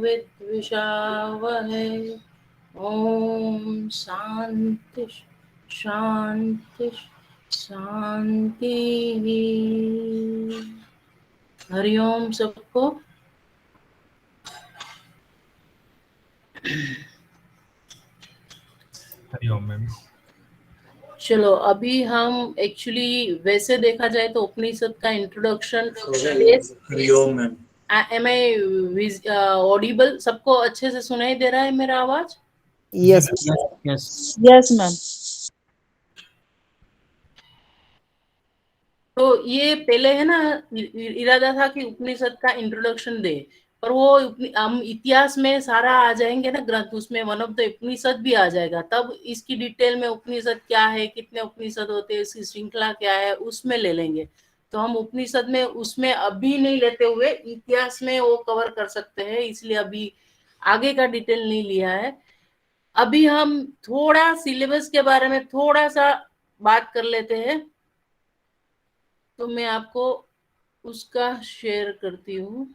विद्विषावहै। ओम शांति शांति शांति। हरिओम सबको। हरिओम मैम। चलो अभी हम एक्चुअली वैसे देखा जाए तो उपनिषद का इंट्रोडक्शन। हरिओम मैम। Am I audible? सबको अच्छे से सुनाई दे रहा है मेरा आवाज? Yes yes yes ma'am. तो ये पहले है ना, इरादा था कि उपनिषद का इंट्रोडक्शन दे, पर वो हम इतिहास में सारा आ जाएंगे ना ग्रंथ, उसमें वन ऑफ द उपनिषद भी आ जाएगा, तब इसकी डिटेल में उपनिषद क्या है, कितने उपनिषद होते हैं, इसकी श्रृंखला क्या है, उसमें ले लेंगे। तो हम उपनिषद में उसमें अभी नहीं लेते हुए इतिहास में वो कवर कर सकते हैं, इसलिए अभी आगे का डिटेल नहीं लिया है। अभी हम थोड़ा सिलेबस के बारे में थोड़ा सा बात कर लेते हैं, तो मैं आपको उसका शेयर करती हूँ।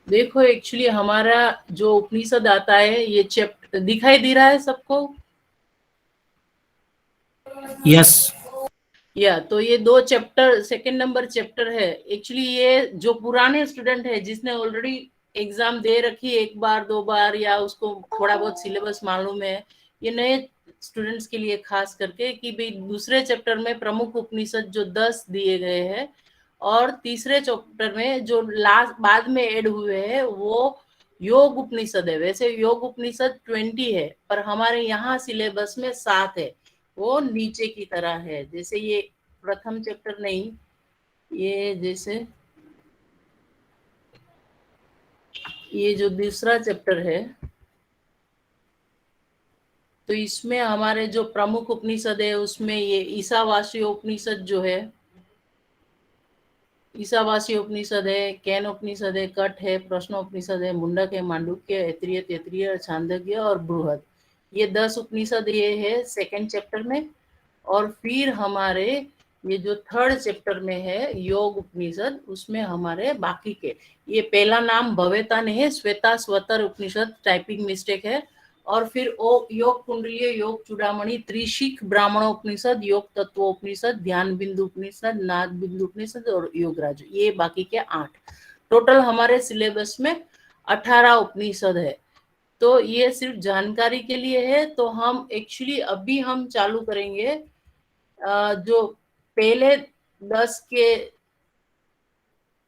देखो एक्चुअली हमारा जो उपनिषद आता है, ये चैप्टर दिखाई दे रहा है सबको? यस तो ये 2 चैप्टर, सेकंड नंबर चैप्टर है। एक्चुअली ये जो पुराने स्टूडेंट है, जिसने ऑलरेडी एग्जाम दे रखी है 1 बार 2 बार, या उसको थोड़ा बहुत सिलेबस मालूम है, ये नए स्टूडेंट्स के लिए खास करके कि भाई दूसरे चैप्टर में प्रमुख उपनिषद जो 10 दिए गए हैं, और तीसरे चैप्टर में जो लास्ट बाद में ऐड हुए हैं वो योग उपनिषद है। वैसे योग उपनिषद 20 है, पर हमारे यहाँ सिलेबस में 7 है, वो नीचे की तरह है। जैसे ये प्रथम चैप्टर नहीं, ये जैसे ये जो दूसरा चैप्टर है, तो इसमें हमारे जो प्रमुख उपनिषद है उसमें ये ईशावासी उपनिषद जो है, ईशावासी उपनिषद है, कैन उपनिषद है, कट है, प्रश्नोपनिषद है, मुंडक है, मांडुक्य, ऐत्रेय, तैत्तिरीय, छांदोग्य और बृहद। ये 10 उपनिषद ये है सेकंड चैप्टर में। और फिर हमारे ये जो थर्ड चैप्टर में है योग उपनिषद, उसमें हमारे बाकी के, ये पहला नाम भवेतान है, श्वेता स्वतर उपनिषद, टाइपिंग मिस्टेक है। और फिर योग कुंडलीय, योग चूड़ामणि, त्रिशिख ब्राह्मणोपनिषद, योग तत्वोपनिषद, ध्यान बिंदु उपनिषद, नाद बिंदु उपनिषद और योगराज, ये बाकी के 8। टोटल हमारे सिलेबस में 18 उपनिषद है। तो ये सिर्फ जानकारी के लिए है। तो हम एक्चुअली अभी हम चालू करेंगे जो पहले 10 के,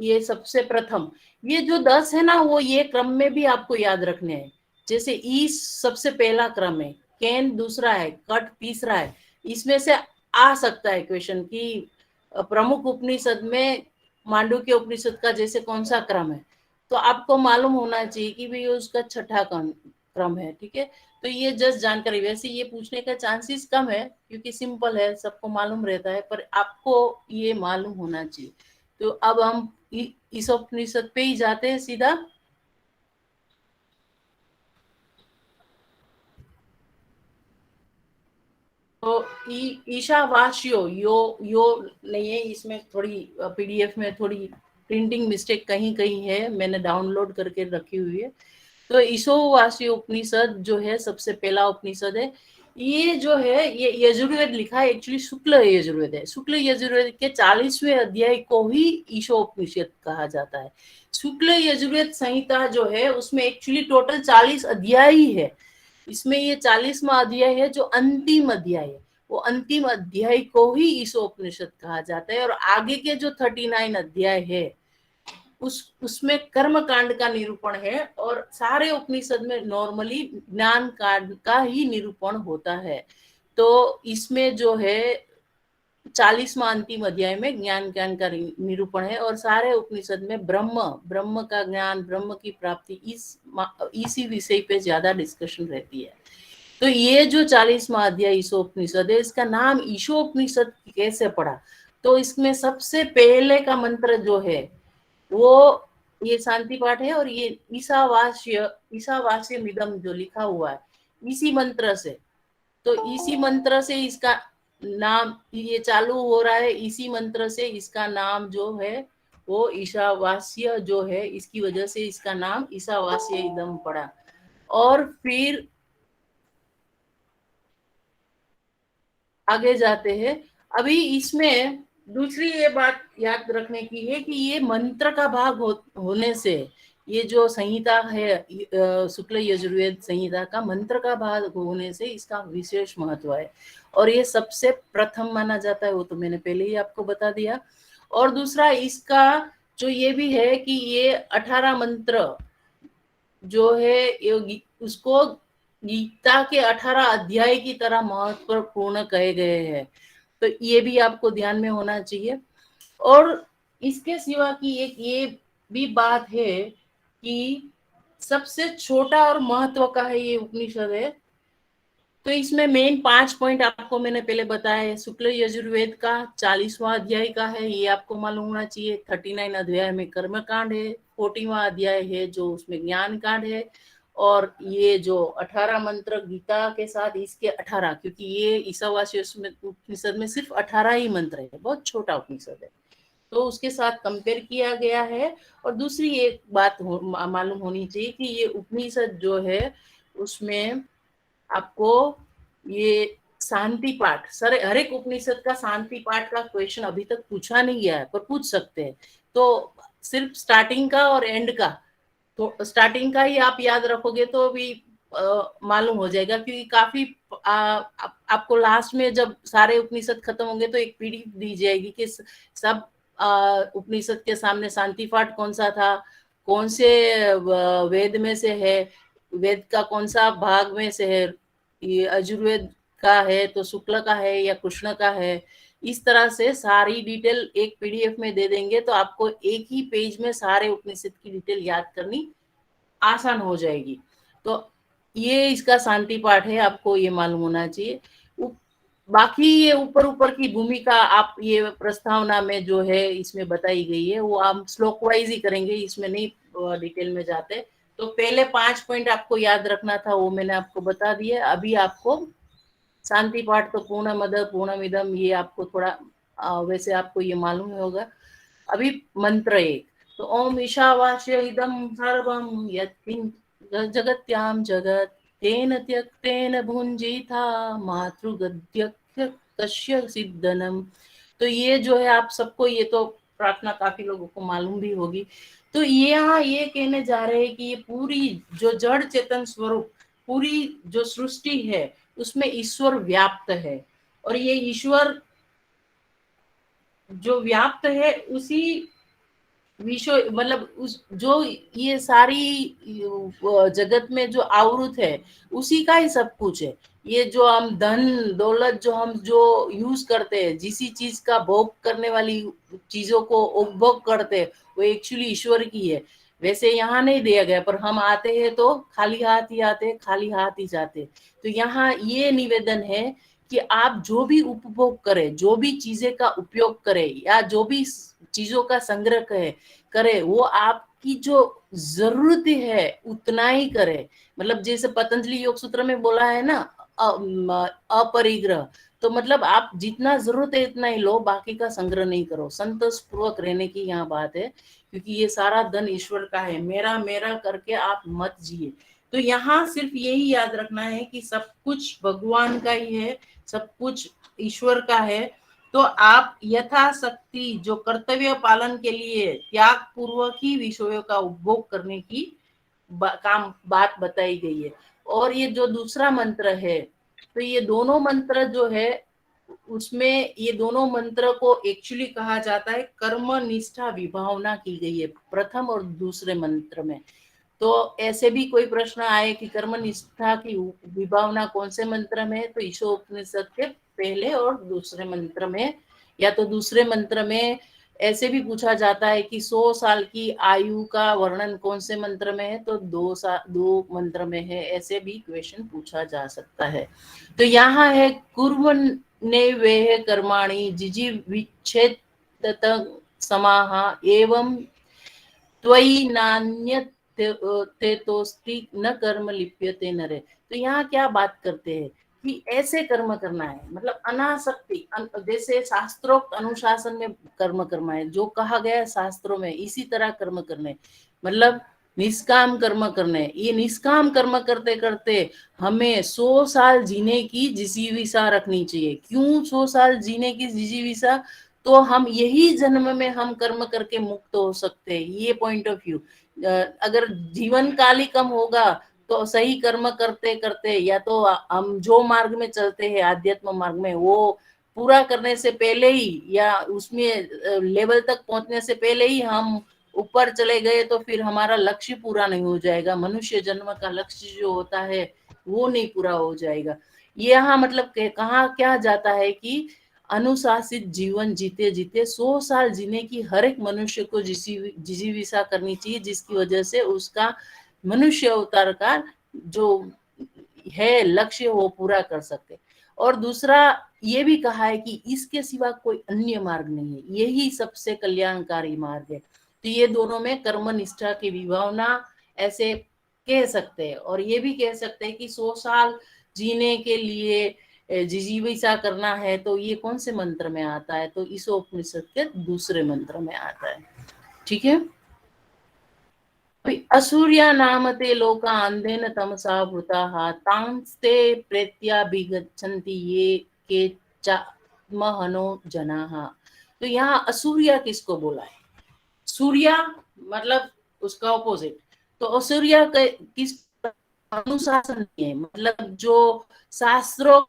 ये सबसे प्रथम, ये जो 10 है ना, वो ये क्रम में भी आपको याद रखने हैं। जैसे ई सबसे पहला क्रम है, कैन दूसरा है, कट तीसरा है। इसमें से आ सकता है क्वेश्चन कि प्रमुख उपनिषद में मांडुक्य उपनिषद का जैसे कौन सा क्रम है, तो आपको मालूम होना चाहिए कि भाई उसका छठा क्रम है। ठीक है, तो ये जस्ट जानकारी। वैसे ये पूछने का चांसेस कम है क्योंकि सिंपल है, सबको मालूम रहता है, पर आपको ये मालूम होना चाहिए। तो अब हम इस उपनिषद पे ही जाते हैं सीधा। तो ईशावास्यो यो नहीं है इसमें, थोड़ी पीडीएफ में थोड़ी प्रिंटिंग मिस्टेक कहीं कहीं है, मैंने डाउनलोड करके रखी हुई है। तो ईशावास्यो उपनिषद जो है सबसे पहला उपनिषद है। ये जो है ये यजुर्वेद लिखा है, एक्चुअली शुक्ल यजुर्वेद है। शुक्ल यजुर्वेद के 40वें अध्याय को ही ईशोपनिषद कहा जाता है। शुक्ल यजुर्वेद संहिता जो है उसमें एक्चुअली टोटल 40 अध्याय ही है। इसमें ये 40वां अध्याय है जो अंतिम अध्याय है, वो अंतिम अध्याय को ही ईशोपनिषद कहा जाता है। और आगे के जो 39 अध्याय है उसमें कर्म कांड का निरूपण है और सारे उपनिषद में नॉर्मली ज्ञान कांड का ही निरूपण होता है। तो इसमें जो है 40वां अंतिम अध्याय में ज्ञान ज्ञान का निरूपण है और सारे उपनिषद में ब्रह्म का ज्ञान, ब्रह्म की प्राप्ति इसी विषय पे ज्यादा डिस्कशन रहती है। तो ये जो 40वां अध्याय ईशोपनिषद है, इसका नाम ईशोपनिषद कैसे पड़ा? तो इसमें सबसे पहले का मंत्र जो है वो ये शांति पाठ है और ये ईशावास्य मिदम जो लिखा हुआ है इसी मंत्र से, तो इसी मंत्र से इसका नाम ये चालू हो रहा है, इसी मंत्र से इसका नाम जो है वो ईशावास्य जो है, इसकी वजह से इसका नाम ईशावास्य एकदम पड़ा। और फिर आगे जाते हैं। अभी इसमें दूसरी ये बात याद रखने की है कि ये मंत्र का भाग होने से ये जो संहिता है शुक्ल यजुर्वेद संहिता का मंत्र का भाग होने से इसका विशेष महत्व है और ये सबसे प्रथम माना जाता है, वो तो मैंने पहले ही आपको बता दिया। और दूसरा इसका जो ये भी है कि ये 18 मंत्र जो है उसको गीता के 18 अध्याय की तरह महत्वपूर्ण कहे गए हैं, तो ये भी आपको ध्यान में होना चाहिए। और इसके सिवा की एक ये भी बात है कि सबसे छोटा और महत्व का है ये उपनिषद है। तो इसमें मेन 5 पॉइंट आपको मैंने पहले बताया है। शुक्ल यजुर्वेद का 40वां अध्याय का है, ये आपको मालूम होना चाहिए। 39 अध्याय में कर्म कांड है, 40वां अध्याय है जो उसमें ज्ञान कांड है, और ये जो 18 मंत्र गीता के साथ इसके 18, क्योंकि ये ईशावास्य उपनिषद में सिर्फ 18 ही मंत्र है, बहुत छोटा उपनिषद है, तो उसके साथ कंपेयर किया गया है। और दूसरी एक बात मालूम होनी चाहिए कि ये उपनिषद जो है उसमें आपको ये शांति पाठ, हर एक उपनिषद का शांति पाठ का क्वेश्चन अभी तक पूछा नहीं गया है, पर पूछ सकते हैं। तो सिर्फ स्टार्टिंग का और एंड का, तो स्टार्टिंग का ही आप याद रखोगे तो भी मालूम हो जाएगा, क्योंकि काफी आपको लास्ट में जब सारे उपनिषद खत्म होंगे तो एक पीडीएफ दी जाएगी कि सब उपनिषद के सामने शांति पाठ कौन सा था, कौन से वेद में से है, वेद का कौन सा भाग में से है, ये यजुर्वेद का है तो शुक्ल का है या कृष्ण का है, इस तरह से सारी डिटेल एक पीडीएफ में दे देंगे, तो आपको एक ही पेज में सारे उपनिषद की डिटेल याद करनी आसान हो जाएगी। तो ये इसका शांति पाठ है, आपको ये मालूम होना चाहिए। बाकी ये ऊपर ऊपर की भूमिका आप ये प्रस्तावना में जो है इसमें बताई गई है वो हम श्लोक वाइज ही करेंगे, इसमें नहीं डिटेल में जाते। तो पहले 5 पॉइंट आपको याद रखना था, वो मैंने आपको बता दिया। अभी आपको शांति पाठ तो पूर्णमद पूर्णमिदम ये आपको थोड़ा वैसे आपको ये मालूम होगा। अभी मंत्र 1, तो ओम ईशावास्य इदं सर्वं यत्किंच जगत्याम जगत तेन त्यक्तेन भुंजीथा मातृगद्य कश्य सिद्धनम। तो ये जो है आप सबको ये तो प्रार्थना काफी लोगों को मालूम भी होगी। तो ये यहाँ ये कहने जा रहे हैं कि ये पूरी जो जड़ चेतन स्वरूप, पूरी जो सृष्टि है उसमें ईश्वर व्याप्त है, और ये ईश्वर जो व्याप्त है उसी विश्व मतलब उस जो ये सारी जगत में जो आवृत है उसी का ही सब कुछ है। ये जो हम धन दौलत जो हम जो यूज करते हैं, जिस चीज का भोग करने वाली चीजों को उपभोग करते हैं, वो एक्चुअली ईश्वर की है। वैसे यहाँ नहीं दिया गया, पर हम आते हैं तो खाली हाथ ही आते, खाली हाथ ही जाते। तो यहाँ ये निवेदन है कि आप जो भी उपभोग करें, जो भी चीजें का उपयोग करें, या जो भी चीजों का संग्रह करे, वो आपकी जो जरूरत है उतना ही करे। मतलब जैसे पतंजलि योग सूत्र में बोला है ना, अपरिग्रह, तो मतलब आप जितना जरूरत है इतना ही लो, बाकी का संग्रह नहीं करो। संतोष पूर्वक रहने की यहाँ बात है, क्योंकि ये सारा धन ईश्वर का है, मेरा मेरा करके आप मत जिए। तो यहाँ सिर्फ यही याद रखना है कि सब कुछ भगवान का ही है, सब कुछ ईश्वर का है। तो आप यथाशक्ति जो कर्तव्य पालन के लिए त्याग पूर्वक ही विषयों का उपभोग करने की बात बताई गई है। और ये जो दूसरा मंत्र है, तो ये दोनों मंत्र जो है उसमें ये दोनों मंत्र को एक्चुअली कहा जाता है कर्म निष्ठा विभावना की गई है प्रथम और दूसरे मंत्र में। तो ऐसे भी कोई प्रश्न आए कि कर्म निष्ठा की विभावना कौन से मंत्र में है, तो ईशोपनिषद के पहले और दूसरे मंत्र में, या तो दूसरे मंत्र में ऐसे भी पूछा जाता है कि 100 साल की आयु का वर्णन कौन से मंत्र में है, तो दो मंत्र में है, ऐसे भी क्वेश्चन पूछा जा सकता है। तो यहाँ है कुर्वन्ने वेह कर्माणि जिजीविच्छेदत समाह एवं त्वयि नान्यत् तेतोस्ति न कर्म लिप्यते नरे। तो यहाँ क्या बात करते हैं कि ऐसे कर्म करना है, मतलब अनासक्ति, जैसे शास्त्रोक्त अनुशासन में कर्म करना है, जो कहा गया है शास्त्रों में इसी तरह कर्म करने, मतलब निष्काम कर्म करने। ये निष्काम कर्म करते करते हमें 100 साल जीने की जिजीविषा रखनी चाहिए। क्यों 100 साल जीने की जिजीविषा? तो हम यही जन्म में हम कर्म करके मुक्त हो सकते हैं, ये पॉइंट ऑफ व्यू। अगर जीवन काल ही कम होगा तो सही कर्म करते करते, या तो हम जो मार्ग में चलते हैं आध्यात्म मार्ग में, वो पूरा करने से पहले ही या उसमें लेवल तक पहुंचने से पहले ही हम ऊपर चले गए तो फिर हमारा लक्ष्य पूरा नहीं हो जाएगा। मनुष्य जन्म का लक्ष्य जो होता है वो नहीं पूरा हो जाएगा। यहाँ मतलब कहा क्या जाता है कि अनुशासित जीवन जीते जीते 100 साल जीने की हर एक मनुष्य को जिजीविषा करनी चाहिए, जिसकी वजह से उसका मनुष्य अवतार का जो है लक्ष्य वो पूरा कर सके। और दूसरा ये भी कहा है कि इसके सिवा कोई अन्य मार्ग नहीं है, यही सबसे कल्याणकारी मार्ग है। तो ये दोनों में कर्म निष्ठा की विभावना ऐसे कह सकते हैं। और ये भी कह सकते हैं कि 100 साल जीने के लिए जिजीविषा करना है, तो ये कौन से मंत्र में आता है? तो ईशोपनिषद के दूसरे मंत्र में आता है। ठीक है। असुर्या नाम ते लोका अंधेन तमसा वृताः तांस्ते प्रेत्याभिगच्छन्ति ये के चात्महनो जनाः। तो यहाँ असुर्या किसको बोला है? सूर्या मतलब उसका ऑपोजिट। तो असुर्या किस अनुशासन है, मतलब जो शास्त्रों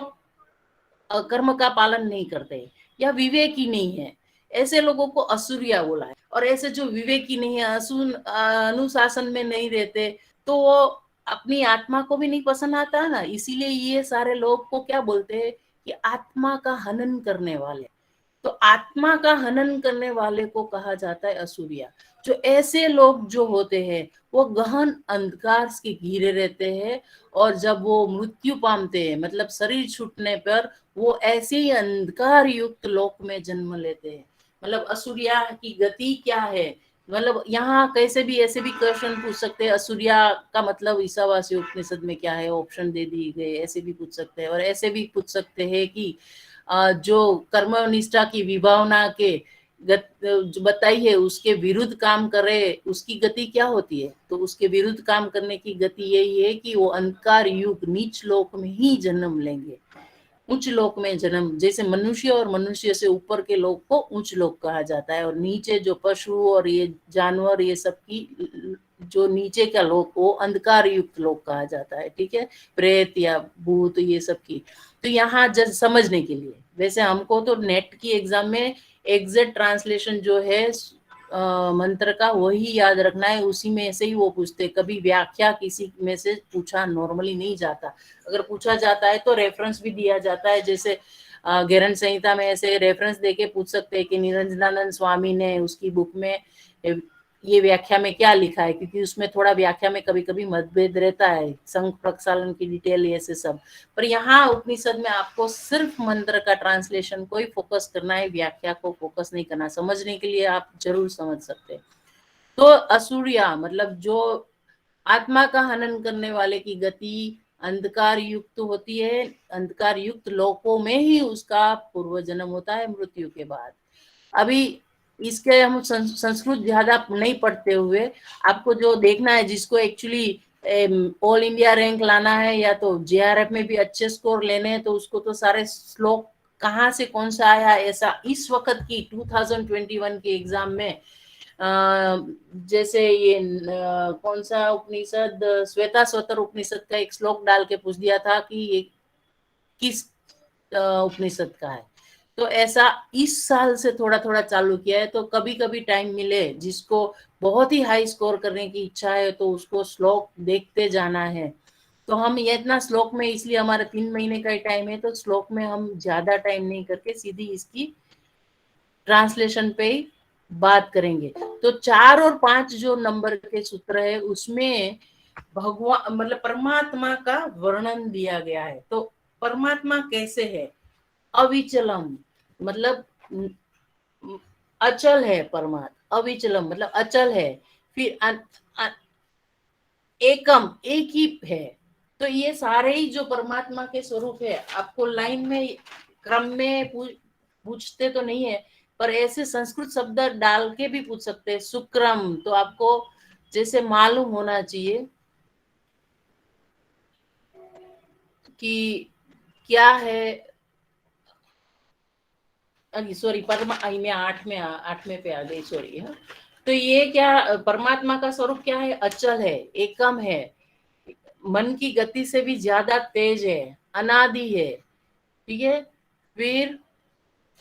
कर्म का पालन नहीं करते या विवेकी नहीं है, ऐसे लोगों को असुरिया बोला है। और ऐसे जो विवेकी नहीं है, अनुशासन में नहीं रहते, तो वो अपनी आत्मा को भी नहीं पसंद आता ना, इसीलिए ये सारे लोग को क्या बोलते हैं कि आत्मा का हनन करने वाले। तो आत्मा का हनन करने वाले को कहा जाता है असुरिया। जो ऐसे लोग जो होते हैं वो गहन अंधकार के घिरे रहते हैं, और जब वो मृत्यु पाते हैं, मतलब शरीर छूटने पर, वो ऐसे ही अंधकार युक्त लोक में जन्म लेते हैं। मतलब असुरिया की गति क्या है, मतलब यहाँ कैसे भी ऐसे भी क्वेश्चन पूछ सकते हैं, असुरिया का मतलब ईशावासी उपनिषद में क्या है, ऑप्शन दे दिए गए, ऐसे भी पूछ सकते हैं। और ऐसे भी पूछ सकते हैं कि जो कर्मनिष्ठा की विभावना के जो बताई है उसके विरुद्ध काम करे, उसकी गति क्या होती है? तो उसके विरुद्ध काम करने की गति यही है कि वो अंधकार युग नीच लोक में ही जन्म लेंगे। उच्च लोक में जन्म, जैसे मनुष्य और मनुष्य से ऊपर के लोक को उच्च लोक कहा जाता है, और नीचे जो पशु और ये जानवर ये सब की जो नीचे का लोक वो अंधकार युक्त लोक कहा जाता है। ठीक है, प्रेत या भूत ये सब की। तो यहाँ जज समझने के लिए, वैसे हमको तो नेट की एग्जाम में एग्जैक्ट ट्रांसलेशन जो है मंत्र का वही याद रखना है, उसी में से ही वो पूछते। कभी व्याख्या किसी में से पूछा नॉर्मली नहीं जाता, अगर पूछा जाता है तो रेफरेंस भी दिया जाता है। जैसे गहरन संहिता में ऐसे रेफरेंस देके पूछ सकते हैं कि निरंजनानंद स्वामी ने उसकी बुक में ये व्याख्या में क्या लिखा है, क्योंकि उसमें थोड़ा व्याख्या में कभी कभी मतभेद रहता है, संघ प्रक्षालन की डिटेल ऐसे सब। पर यहाँ उपनिषद में आपको सिर्फ मंत्र का ट्रांसलेशन को ही फोकस करना है, व्याख्या को फोकस नहीं करना। समझने के लिए आप जरूर समझ सकते हैं। तो असुरिया मतलब जो आत्मा का हनन करने वाले की गति अंधकार युक्त होती है, अंधकार युक्त लोकों में ही उसका पूर्व जन्म होता है मृत्यु के बाद। अभी इसके हम संस्कृत ज्यादा नहीं पढ़ते हुए आपको जो देखना है, जिसको एक्चुअली ऑल इंडिया रैंक लाना है या तो जेआरएफ में भी अच्छे स्कोर लेने हैं, तो उसको तो सारे श्लोक कहाँ से कौन सा आया ऐसा इस वक्त की 2021 के एग्जाम में जैसे ये कौन सा उपनिषद, श्वेता स्वतर उपनिषद का एक श्लोक डाल के पूछ दिया था कि ये किस उपनिषद का है, तो ऐसा इस साल से थोड़ा थोड़ा चालू किया है। तो कभी कभी टाइम मिले, जिसको बहुत ही हाई स्कोर करने की इच्छा है, तो उसको श्लोक देखते जाना है। तो हम ये इतना श्लोक में, इसलिए हमारा 3 महीने का ही टाइम है, तो श्लोक में हम ज्यादा टाइम नहीं करके सीधी इसकी ट्रांसलेशन पे ही बात करेंगे। तो 4 और 5 जो नंबर के सूत्र है, उसमें भगवान मतलब परमात्मा का वर्णन दिया गया है। तो परमात्मा कैसे है? अविचलम, मतलब अचल है परमात्मा। अविचलम मतलब अचल है। फिर एकम, एक ही है। तो ये सारे ही जो परमात्मा के स्वरूप है, आपको लाइन में क्रम में पूछते तो नहीं है, पर ऐसे संस्कृत शब्द डाल के भी पूछ सकते हैं। सुक्रम, तो आपको जैसे मालूम होना चाहिए कि क्या है। सॉरी, मैं 8वें पे आ गई, सॉरी। हाँ, तो ये क्या, परमात्मा का स्वरूप क्या है? अचल है, एकम है, मन की गति से भी ज्यादा तेज है, अनादि है, ठीक है। फिर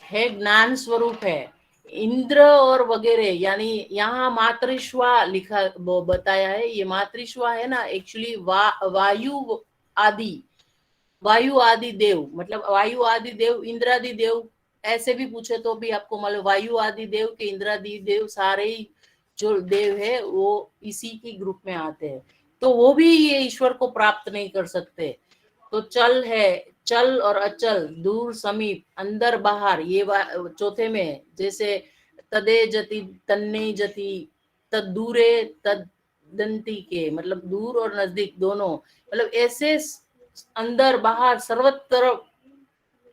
है ज्ञान स्वरूप है, इंद्र और वगैरह, यानी यहाँ मातृश्वा लिखा बताया है। ये मातृश्वा है ना, एक्चुअली वायु आदि, वायु आदि देव, मतलब वायु आदि देव, इंद्रादि देव, ऐसे भी पूछे तो भी आपको मालूम, वायु आदि देव के इंद्रादि देव सारे ही जो देव है वो इसी की ग्रुप में आते हैं। तो वो भी ये ईश्वर को प्राप्त नहीं कर सकते। तो चल है, चल और अचल, दूर समीप, अंदर बाहर, ये चौथे में है। जैसे तदे जति, तन्ने जति, तद दूरे तद दंती के, मतलब दूर और नजदीक दोनों, मतलब ऐसे अंदर बाहर सर्वत्र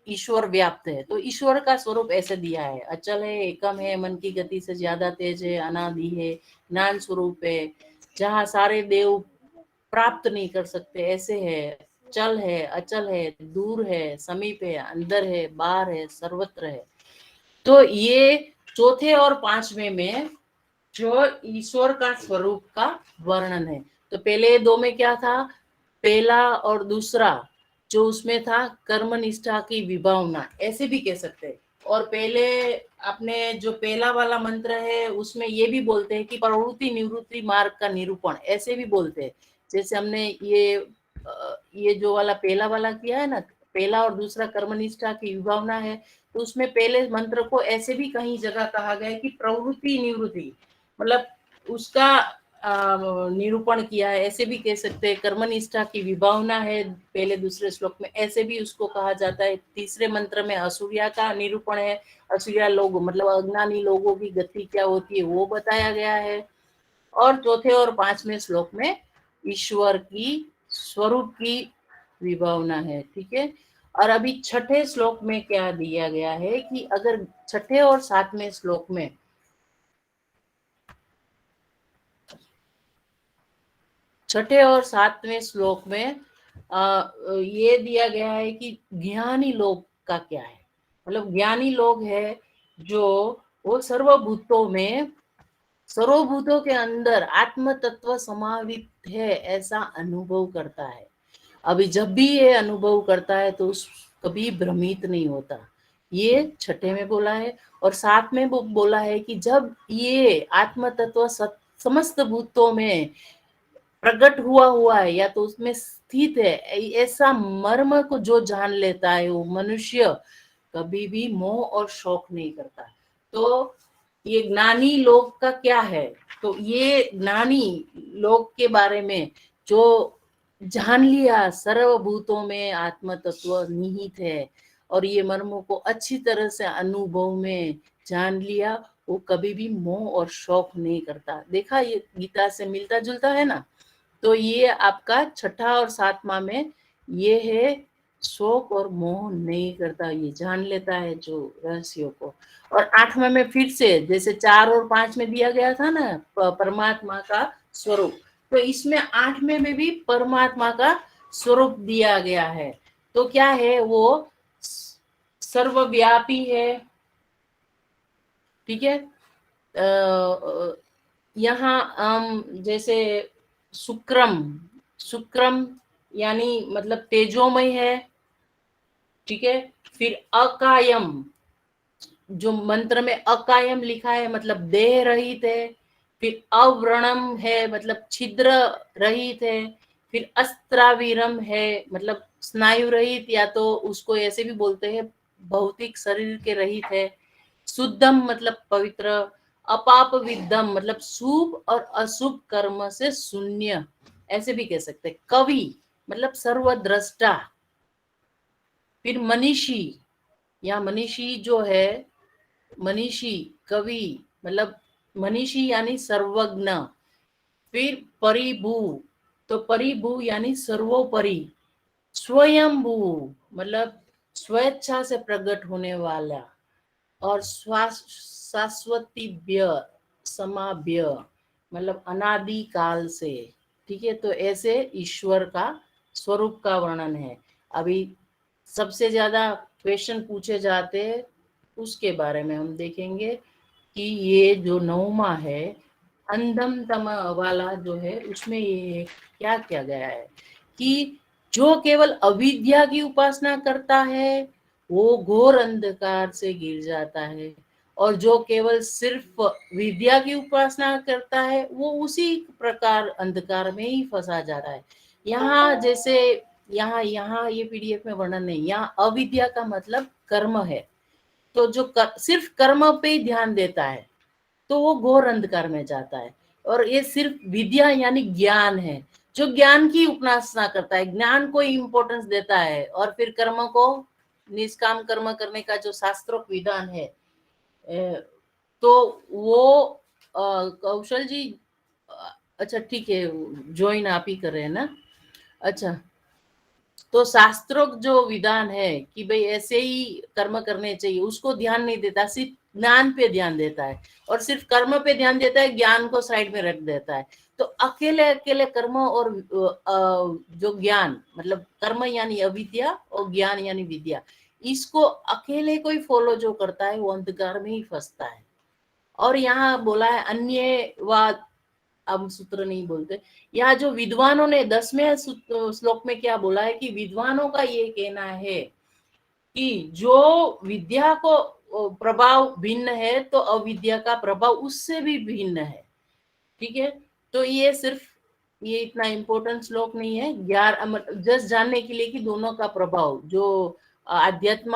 ईश्वर व्याप्त है। तो ईश्वर का स्वरूप ऐसे दिया है, अचल है, एकम है, मन की गति से ज्यादा तेज है, अनादि है, ज्ञान स्वरूप है, जहाँ सारे देव प्राप्त नहीं कर सकते, ऐसे है। चल है, अचल है, दूर है, समीप है, अंदर है, बाहर है, सर्वत्र है। तो ये चौथे और 5वें में जो ईश्वर का स्वरूप का वर्णन है। तो पहले 2 में क्या था? पहला और दूसरा जो उसमें था कर्म निष्ठा की विभावना, ऐसे भी कह सकते हैं। और पहले आपने जो पहला वाला मंत्र है, उसमें ये भी बोलते हैं कि प्रवृत्ति निवृत्ति मार्ग का निरूपण, ऐसे भी बोलते हैं। जैसे हमने ये जो वाला पहला वाला किया है ना, पहला और दूसरा कर्मनिष्ठा की विभावना है, तो उसमें पहले मंत्र को ऐसे भी कहीं जगह कहा गया है कि प्रवृत्ति निवृत्ति, मतलब उसका निरूपण किया है, ऐसे भी कह सकते हैं। कर्मनिष्ठा की विभावना है पहले दूसरे श्लोक में, ऐसे भी उसको कहा जाता है। तीसरे मंत्र में असूर्या का निरूपण है, असूर्या लोग मतलब अज्ञानी लोगों की गति क्या होती है वो बताया गया है। और चौथे और 5वें श्लोक में ईश्वर की स्वरूप की विभावना है, ठीक है। और अभी छठे श्लोक में क्या दिया गया है कि अगर छठे और 7वें श्लोक में, छठे और 7वें श्लोक में ये दिया गया है कि ज्ञानी लोग का क्या है। मतलब ज्ञानी लोग है जो वो सर्वभूतों में, सर्वभूतों के अंदर आत्म तत्व समावित है, ऐसा अनुभव करता है। अभी जब भी ये अनुभव करता है तो उस कभी भ्रमित नहीं होता। ये छठे में बोला है। और 7 में बोला है कि जब ये आत्म तत्व समस्त भूतों में प्रकट हुआ है या तो उसमें स्थित है, ऐसा मर्म को जो जान लेता है, वो मनुष्य कभी भी मोह और शौक नहीं करता। तो ये ज्ञानी लोग का क्या है? तो ये ज्ञानी लोग के बारे में जो जान लिया सर्वभूतों में आत्म तत्व निहित है, और ये मर्मों को अच्छी तरह से अनुभव में जान लिया, वो कभी भी मोह और शौक नहीं करता। देखा, ये गीता से मिलता जुलता है ना। तो ये आपका छठा और 7वां में ये है, शोक और मोह नहीं करता, ये जान लेता है जो रहस्यों को। और 8वां में फिर से जैसे 4 और 5 में दिया गया था ना परमात्मा का स्वरूप, तो इसमें 8वें में भी परमात्मा का स्वरूप दिया गया है। तो क्या है? वो सर्वव्यापी है, ठीक है। यहाँ जैसे शुक्रम, शुक्रम यानी मतलब तेजोमय है, ठीक है। फिर अकायम, जो मंत्र में अकायम लिखा है मतलब देह रहित है, फिर अव्रणम है मतलब छिद्र रहित है, फिर अस्त्रावीरम है मतलब स्नायु रहित, या तो उसको ऐसे भी बोलते हैं भौतिक शरीर के रहित है, शुद्धम मतलब पवित्र, अपाप विद्धम मतलब शुभ और अशुभ कर्म से शून्य, ऐसे भी कह सकते हैं। कवि मतलब सर्वद्रष्टा, फिर मनीषी, या मनीषी जो है, मनीषी कवि मतलब मनीषी यानी सर्वज्ञ, फिर परिभू, तो परिभू यानी सर्वोपरि, स्वयंभू मतलब स्वेच्छा से प्रकट होने वाला, और शाश्वतीभ्य समाभ्य मतलब अनादि काल से। ठीक है, तो ऐसे ईश्वर का स्वरूप का वर्णन है। अभी सबसे ज्यादा क्वेश्चन पूछे जाते हैं उसके बारे में हम देखेंगे कि ये जो नौमा है अंधम तम वाला जो है, उसमें ये क्या किया गया है कि जो केवल अविद्या की उपासना करता है वो घोर अंधकार से गिर जाता है, और जो केवल सिर्फ विद्या की उपासना करता है वो उसी प्रकार अंधकार में ही फंसा जाता है। यहाँ जैसे यहाँ यहाँ ये पीडीएफ में वर्णन नहीं, यहाँ अविद्या का मतलब कर्म है, तो जो सिर्फ कर्म पे ही ध्यान देता है तो वो घोर अंधकार में जाता है। और ये सिर्फ विद्या यानी ज्ञान है, जो ज्ञान की उपासना करता है, ज्ञान को इम्पोर्टेंस देता है, और फिर कर्म को निष्काम कर्म करने का जो शास्त्रोक्त विधान है, तो वो कौशल जी, अच्छा ठीक है, ज्वाइन आप ही कर रहे हैं ना। अच्छा, तो शास्त्रोक्त जो विधान है कि भाई ऐसे ही कर्म करने चाहिए, उसको ध्यान नहीं देता, सिर्फ ज्ञान पे ध्यान देता है, और सिर्फ कर्म पे ध्यान देता है, ज्ञान को साइड में रख देता है। तो अकेले अकेले कर्म और जो ज्ञान मतलब कर्म यानी अविद्या और ज्ञान यानी विद्या, इसको अकेले कोई फॉलो जो करता है वो अंधकार में ही फंसता है। और यहाँ बोला है अन्यवाद, अब सूत्र नहीं बोलते, यहाँ जो विद्वानों ने 10वें श्लोक में क्या बोला है कि विद्वानों का ये कहना है कि जो विद्या को प्रभाव भिन्न है तो अविद्या का प्रभाव उससे भी भिन्न है। ठीक है, तो ये सिर्फ ये इतना इम्पोर्टेंट श्लोक नहीं है, 11 जस्ट जानने के लिए कि दोनों का प्रभाव, जो आध्यात्म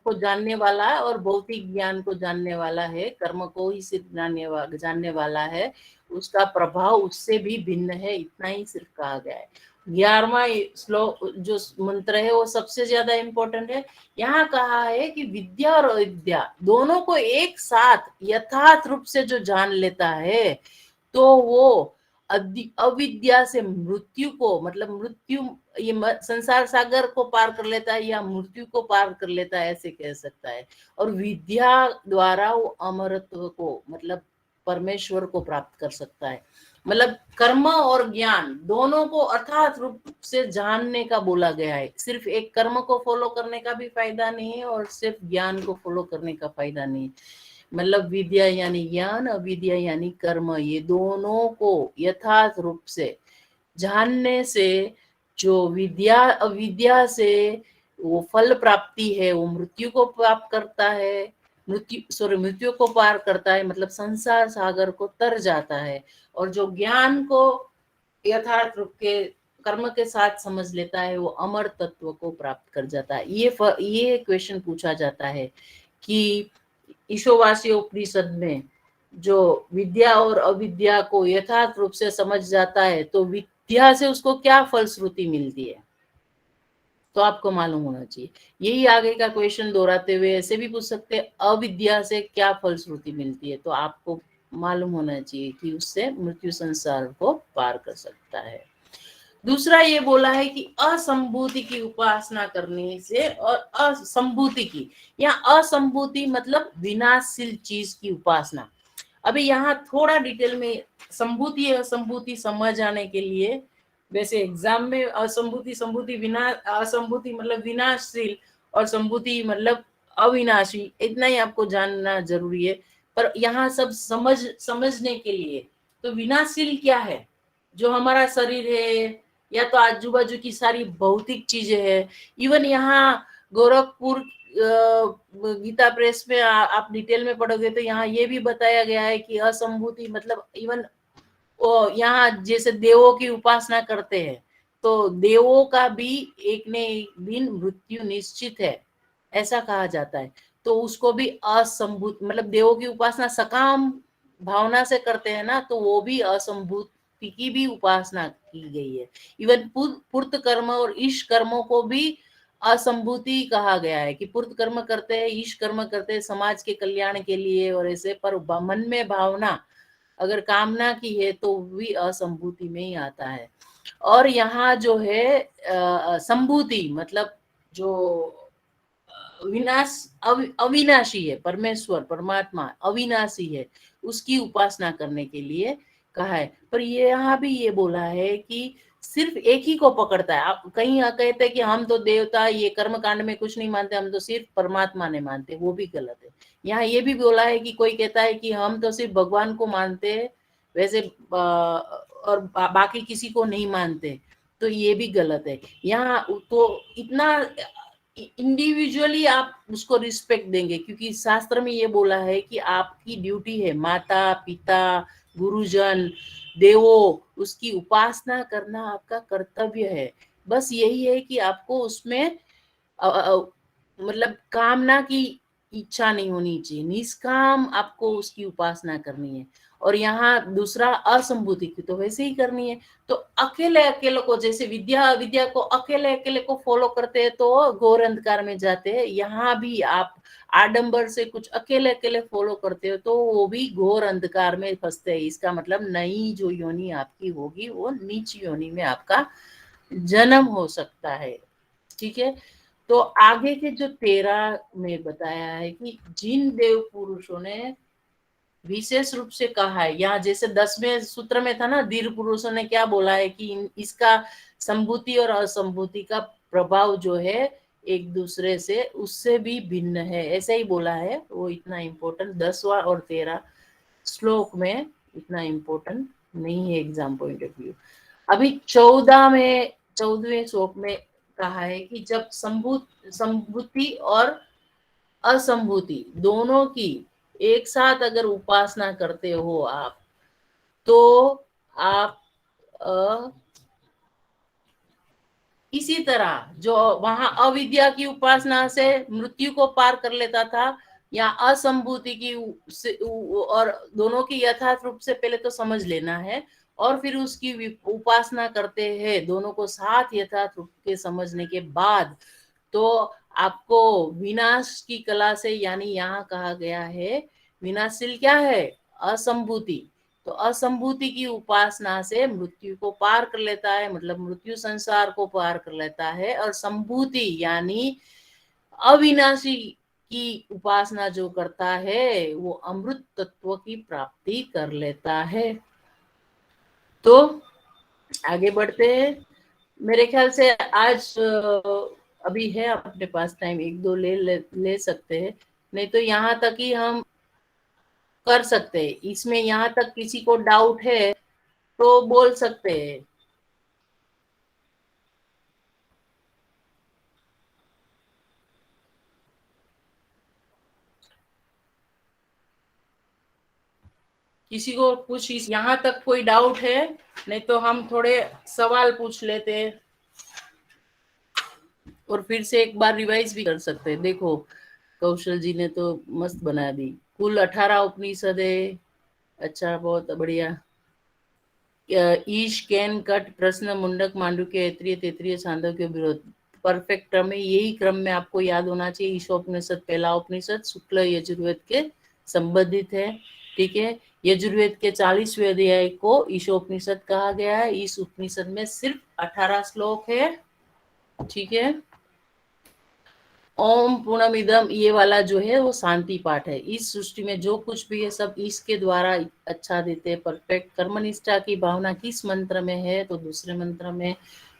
को जानने वाला है और भौतिक ज्ञान को जानने वाला है, कर्म को ही सिर्फ जानने वाला है, उसका प्रभाव उससे भी भिन्न है, इतना ही सिर्फ कहा गया है। 11वां श्लोक जो मंत्र है वो सबसे ज्यादा इम्पोर्टेंट है। यहाँ कहा है कि विद्या और अविद्या दोनों को एक साथ यथार्थ रूप से जो जान लेता है तो वो अविद्या से मृत्यु को मतलब मृत्यु ये संसार सागर को पार कर लेता है या मृत्यु को पार कर लेता है, ऐसे कह सकता है। और विद्या द्वारा वो अमरत्व को मतलब परमेश्वर को प्राप्त कर सकता है। मतलब कर्म और ज्ञान दोनों को अर्थात रूप से जानने का बोला गया है, सिर्फ एक कर्म को फॉलो करने का भी फायदा नहीं है और सिर्फ ज्ञान को फॉलो करने का फायदा नहीं है। मतलब विद्या यानी ज्ञान, अविद्या यानी कर्म, ये दोनों को यथार्थ रूप से जानने से जो विद्या अविद्या से वो फल प्राप्ति है वो मृत्यु को प्राप्त करता है, मृत्यु को पार करता है, मतलब संसार सागर को तर जाता है। और जो ज्ञान को यथार्थ रूप के कर्म के साथ समझ लेता है वो अमर तत्व को प्राप्त कर जाता है। ये क्वेश्चन पूछा जाता है कि ईशोवासी उपनिषद में जो विद्या और अविद्या को यथार्थ रूप से समझ जाता है तो विद्या से उसको क्या फलश्रुति मिलती है, तो आपको मालूम होना चाहिए। यही आगे का क्वेश्चन दोहराते हुए ऐसे भी पूछ सकते हैं अविद्या से क्या फलश्रुति मिलती है, तो आपको मालूम होना चाहिए कि उससे मृत्यु संसार को पार कर सकता है। दूसरा ये बोला है कि असंभूति की उपासना करने से, और असंभूति की, या असंभूति मतलब विनाशशील चीज की उपासना। अभी यहाँ थोड़ा डिटेल में संभूति असंभूति समझ आने के लिए, वैसे एग्जाम में असंभूति मतलब विनाशशील और संभूति मतलब अविनाशी, इतना ही आपको जानना जरूरी है। पर यहाँ सब समझने के लिए, तो विनाशशील क्या है, जो हमारा शरीर है या तो आजू बाजू की सारी भौतिक चीजें हैं। इवन यहाँ गोरखपुर गीता प्रेस में आप डिटेल में पढ़ोगे तो यहाँ ये भी बताया गया है कि असंभूति मतलब इवन यहाँ जैसे देवों की उपासना करते हैं तो देवों का भी एक न एक दिन मृत्यु निश्चित है, ऐसा कहा जाता है। तो उसको भी असंभूत मतलब देवों की उपासना सकाम भावना से करते हैं ना, तो वो भी असंभूति की भी उपासना की गई है। इवन पूर्त कर्म और ईश कर्मों को भी असंभूति कहा गया है कि पूर्त कर्म करते हैं, ईश कर्म करते हैं समाज के कल्याण के लिए और ऐसे, पर मन में भावना अगर कामना की है तो भी असंभूति में ही आता है। और यहाँ जो है संभूति मतलब जो अविनाशी है, परमेश्वर परमात्मा अविनाशी है, उसकी उपासना करने के लिए कहा है। पर ये यहाँ भी ये बोला है कि सिर्फ एक ही को पकड़ता है। आप कहीं कहते हैं कि हम तो देवता ये कर्म कांड में कुछ नहीं मानते, हम तो सिर्फ परमात्मा ने मानते, वो भी गलत है। यहाँ ये भी बोला है कि कोई कहता है कि हम तो सिर्फ भगवान को मानते हैं वैसे और बाकी किसी को नहीं मानते, तो ये भी गलत है। यहाँ तो इतना इंडिविजुअली आप उसको रिस्पेक्ट देंगे क्योंकि शास्त्र में ये बोला है कि आपकी ड्यूटी है माता पिता गुरुजन देवों उसकी उपासना करना आपका कर्तव्य है। बस यही है कि आपको उसमें मतलब कामना की इच्छा नहीं होनी चाहिए, निष्काम आपको उसकी उपासना करनी है। और यहाँ दूसरा असंभूति की तो वैसे ही करनी है। तो अकेले अकेले को जैसे विद्या को अकेले अकेले को फॉलो करते हैं तो घोर अंधकार में जाते हैं, यहाँ भी आप आडंबर से कुछ अकेले अकेले फॉलो करते हो तो वो भी घोर अंधकार में फंसते हैं। इसका मतलब नई जो योनि आपकी होगी वो नीच योनि में आपका जन्म हो सकता है। ठीक है, तो आगे के जो 13 में बताया है कि जिन देव पुरुषों ने विशेष रूप से कहा है, यहाँ जैसे 10वें सूत्र में था ना, धीर पुरुषों ने क्या बोला है कि इसका संभूति और असंभूति का प्रभाव जो है एक दूसरे से उससे भी भिन्न है, ऐसे ही बोला है। वो इतना इम्पोर्टेंट 10वां और 13 श्लोक में इतना इम्पोर्टेंट नहीं है एग्जाम पॉइंट ऑफ व्यू। अभी 14वें श्लोक में कहा है कि जब संभूति और असंभूति दोनों की एक साथ अगर उपासना करते हो आप, तो आप इसी तरह जो वहां अविद्या की उपासना से मृत्यु को पार कर लेता था, या असंभूति की और दोनों की यथार्थ रूप से पहले तो समझ लेना है और फिर उसकी उपासना करते हैं दोनों को साथ यथार्थ रूप के समझने के बाद, तो आपको विनाश की कला से, यानी यहाँ कहा गया है विनाशशील क्या है, असंभूति। तो असंभूति की उपासना से मृत्यु को पार कर लेता है, मतलब मृत्यु संसार को पार कर लेता है। और संभूति यानी अविनाशी की उपासना जो करता है वो अमृत तत्व की प्राप्ति कर लेता है। तो आगे बढ़ते हैं। मेरे ख्याल से आज अभी है अपने पास टाइम, 1-2 ले सकते हैं, नहीं तो यहाँ तक ही हम कर सकते हैं। इसमें यहाँ तक किसी को डाउट है तो बोल सकते हैं। किसी को कुछ यहाँ तक कोई डाउट है, नहीं तो हम थोड़े सवाल पूछ लेते हैं और फिर से एक बार रिवाइज भी कर सकते हैं। देखो कौशल जी ने तो मस्त बना दी। कुल 18 उपनिषद है। अच्छा, बहुत बढ़िया। ईश कैन कट प्रश्न मुंडक मांडुक्य ऐत्रेय तैत्तिरीय छांदोग्य विरोध, परफेक्ट क्रम है। यही क्रम में आपको याद होना चाहिए। ईशोपनिषद पहला उपनिषद शुक्ल यजुर्वेद के संबंधित है। ठीक है, यजुर्वेद के 40वें अध्याय को ईशोपनिषद कहा गया है। इस उपनिषद में सिर्फ 18 श्लोक है। ठीक है, ओम पूर्णमिदम ये वाला जो है वो शांति पाठ है। इस सृष्टि में जो कुछ भी है सब इसके द्वारा अच्छा देते। परफेक्ट कर्मनिष्ठा की भावना किस मंत्र में है, तो दूसरे मंत्र में।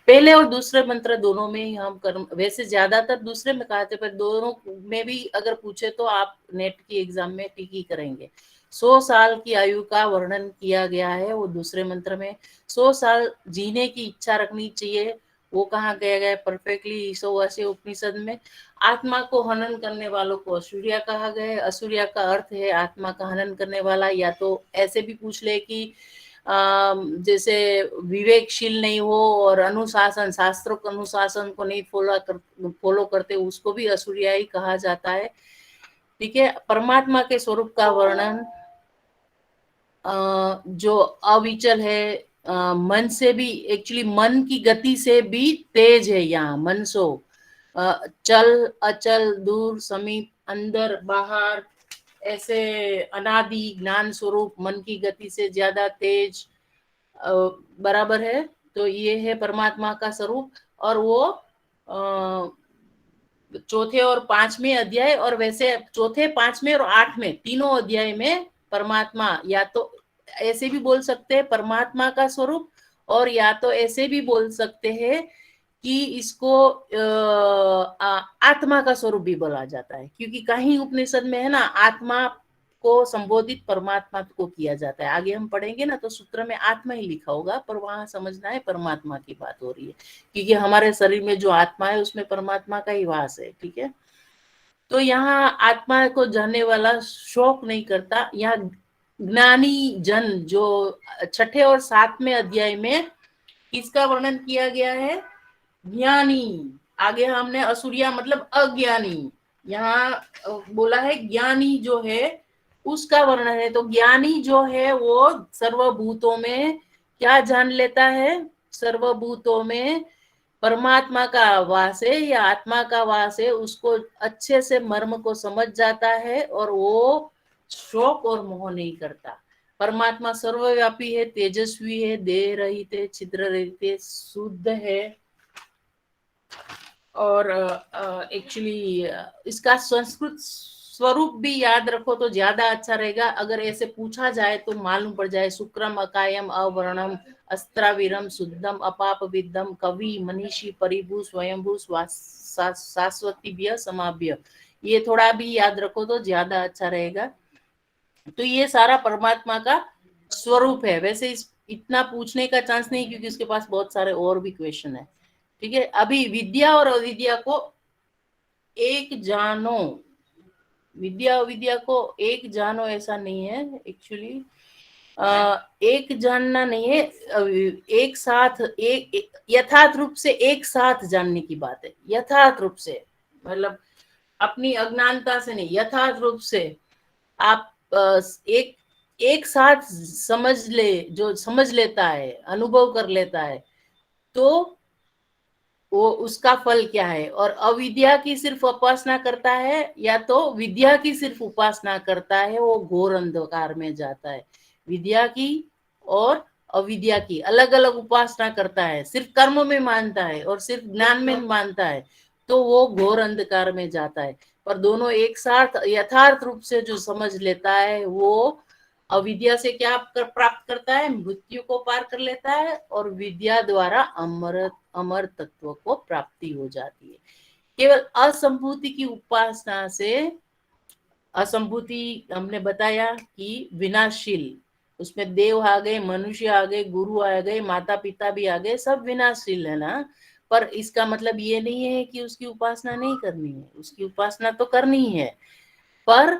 पहले और दूसरे मंत्र दोनों में ही हम कर्म, वैसे ज्यादातर दूसरे में कहते, पर दोनों में भी अगर पूछे तो आप नेट की एग्जाम में टिक ही करेंगे। 100 साल की आयु का वर्णन किया गया है वो दूसरे मंत्र में। 100 साल जीने की इच्छा रखनी चाहिए, वो कहाँ गया गया परफेक्टली ईशोवास्य उपनिषद में। आत्मा को हनन करने वालों को असूर्या कहा गया है। असूर्या का अर्थ है आत्मा का हनन करने वाला। या तो ऐसे भी पूछ ले कि जैसे विवेकशील नहीं हो और अनुशासन, शास्त्रों के अनुशासन को नहीं फॉलो करते, उसको भी असूर्या ही कहा जाता है। ठीक है। परमात्मा के स्वरूप का वर्णन जो अविचल है, मन से भी, एक्चुअली मन की गति से भी तेज है। यहाँ मनसो, चल अचल, दूर समीप, अंदर बाहर, ऐसे अनादि ज्ञान स्वरूप, मन की गति से ज्यादा तेज, बराबर है। तो ये है परमात्मा का स्वरूप। और वो चौथे और पांचवें अध्याय, और वैसे चौथे, पांचवें और आठवें तीनों अध्याय में परमात्मा, या तो ऐसे भी बोल सकते हैं परमात्मा का स्वरूप, और या तो ऐसे भी बोल सकते हैं कि इसको आत्मा का स्वरूप भी बोला जाता है, क्योंकि कहीं उपनिषद में है ना, आत्मा को संबोधित परमात्मा को किया जाता है। आगे हम पढ़ेंगे ना तो सूत्र में आत्मा ही लिखा होगा, पर वहां समझना है परमात्मा की बात हो रही है, क्योंकि हमारे शरीर में जो आत्मा है उसमें परमात्मा का ही वास है। ठीक है। तो यहाँ आत्मा को जानने वाला शोक नहीं करता। यहाँ ज्ञानी जन, जो छठे और सातवें अध्याय में किसका वर्णन किया गया है? ज्ञानी। आगे हमने असुरिया मतलब अज्ञानी, यहाँ बोला है ज्ञानी जो है उसका वर्णन है। तो ज्ञानी जो है वो सर्वभूतों में क्या जान लेता है? सर्वभूतों में परमात्मा का वास है या आत्मा का वास है, उसको अच्छे से मर्म को समझ जाता है, और वो शोक और मोह नहीं करता। परमात्मा सर्वव्यापी है, तेजस्वी है, देह रहित है, छिद्र रहित है, शुद्ध है। और एक्चुअली इसका संस्कृत स्वरूप भी याद रखो तो ज्यादा अच्छा रहेगा। अगर ऐसे पूछा जाए तो मालूम पड़ जाए। शुक्रम अकायम अवर्णम अस्त्रावीरम शुद्धम अपाप विद्धम कवि मनीषी परिभू स्वयंभू शाश्वतीभ्य समाभ्य, ये थोड़ा भी याद रखो तो ज्यादा अच्छा रहेगा। तो ये सारा परमात्मा का स्वरूप है। वैसे इतना पूछने का चांस नहीं, क्योंकि उसके पास बहुत सारे और भी क्वेश्चन है। ठीक है। अभी विद्या और अविद्या को एक जानो, विद्या अविद्या को एक जानो ऐसा नहीं है एक्चुअली। एक जानना नहीं है, एक साथ, एक यथार्थ रूप से एक साथ जानने की बात है। यथार्थ रूप से मतलब अपनी अज्ञानता से नहीं, यथार्थ रूप से आप एक साथ समझ ले, जो समझ लेता है, अनुभव कर लेता है, तो वो उसका फल क्या है। और अविद्या की सिर्फ उपासना करता है या तो विद्या की सिर्फ उपासना करता है, वो घोर अंधकार में जाता है। विद्या की और अविद्या की अलग अलग उपासना करता है, सिर्फ कर्म में मानता है और सिर्फ ज्ञान में मानता है, तो वो घोर अंधकार में जाता है। पर दोनों एक साथ यथार्थ रूप से जो समझ लेता है, वो अविद्या से क्या प्राप्त करता है? मृत्यु को पार कर लेता है, और विद्या द्वारा अमर तत्व को प्राप्ति हो जाती है। केवल असंभूति की उपासना से, असंभूति हमने बताया कि विनाशशील, उसमें देव आ गए, मनुष्य आ गए, गुरु आ गए, माता पिता भी आ गए, सब विनाशशील है ना। पर इसका मतलब ये नहीं है कि उसकी उपासना नहीं करनी है, उसकी उपासना तो करनी है, पर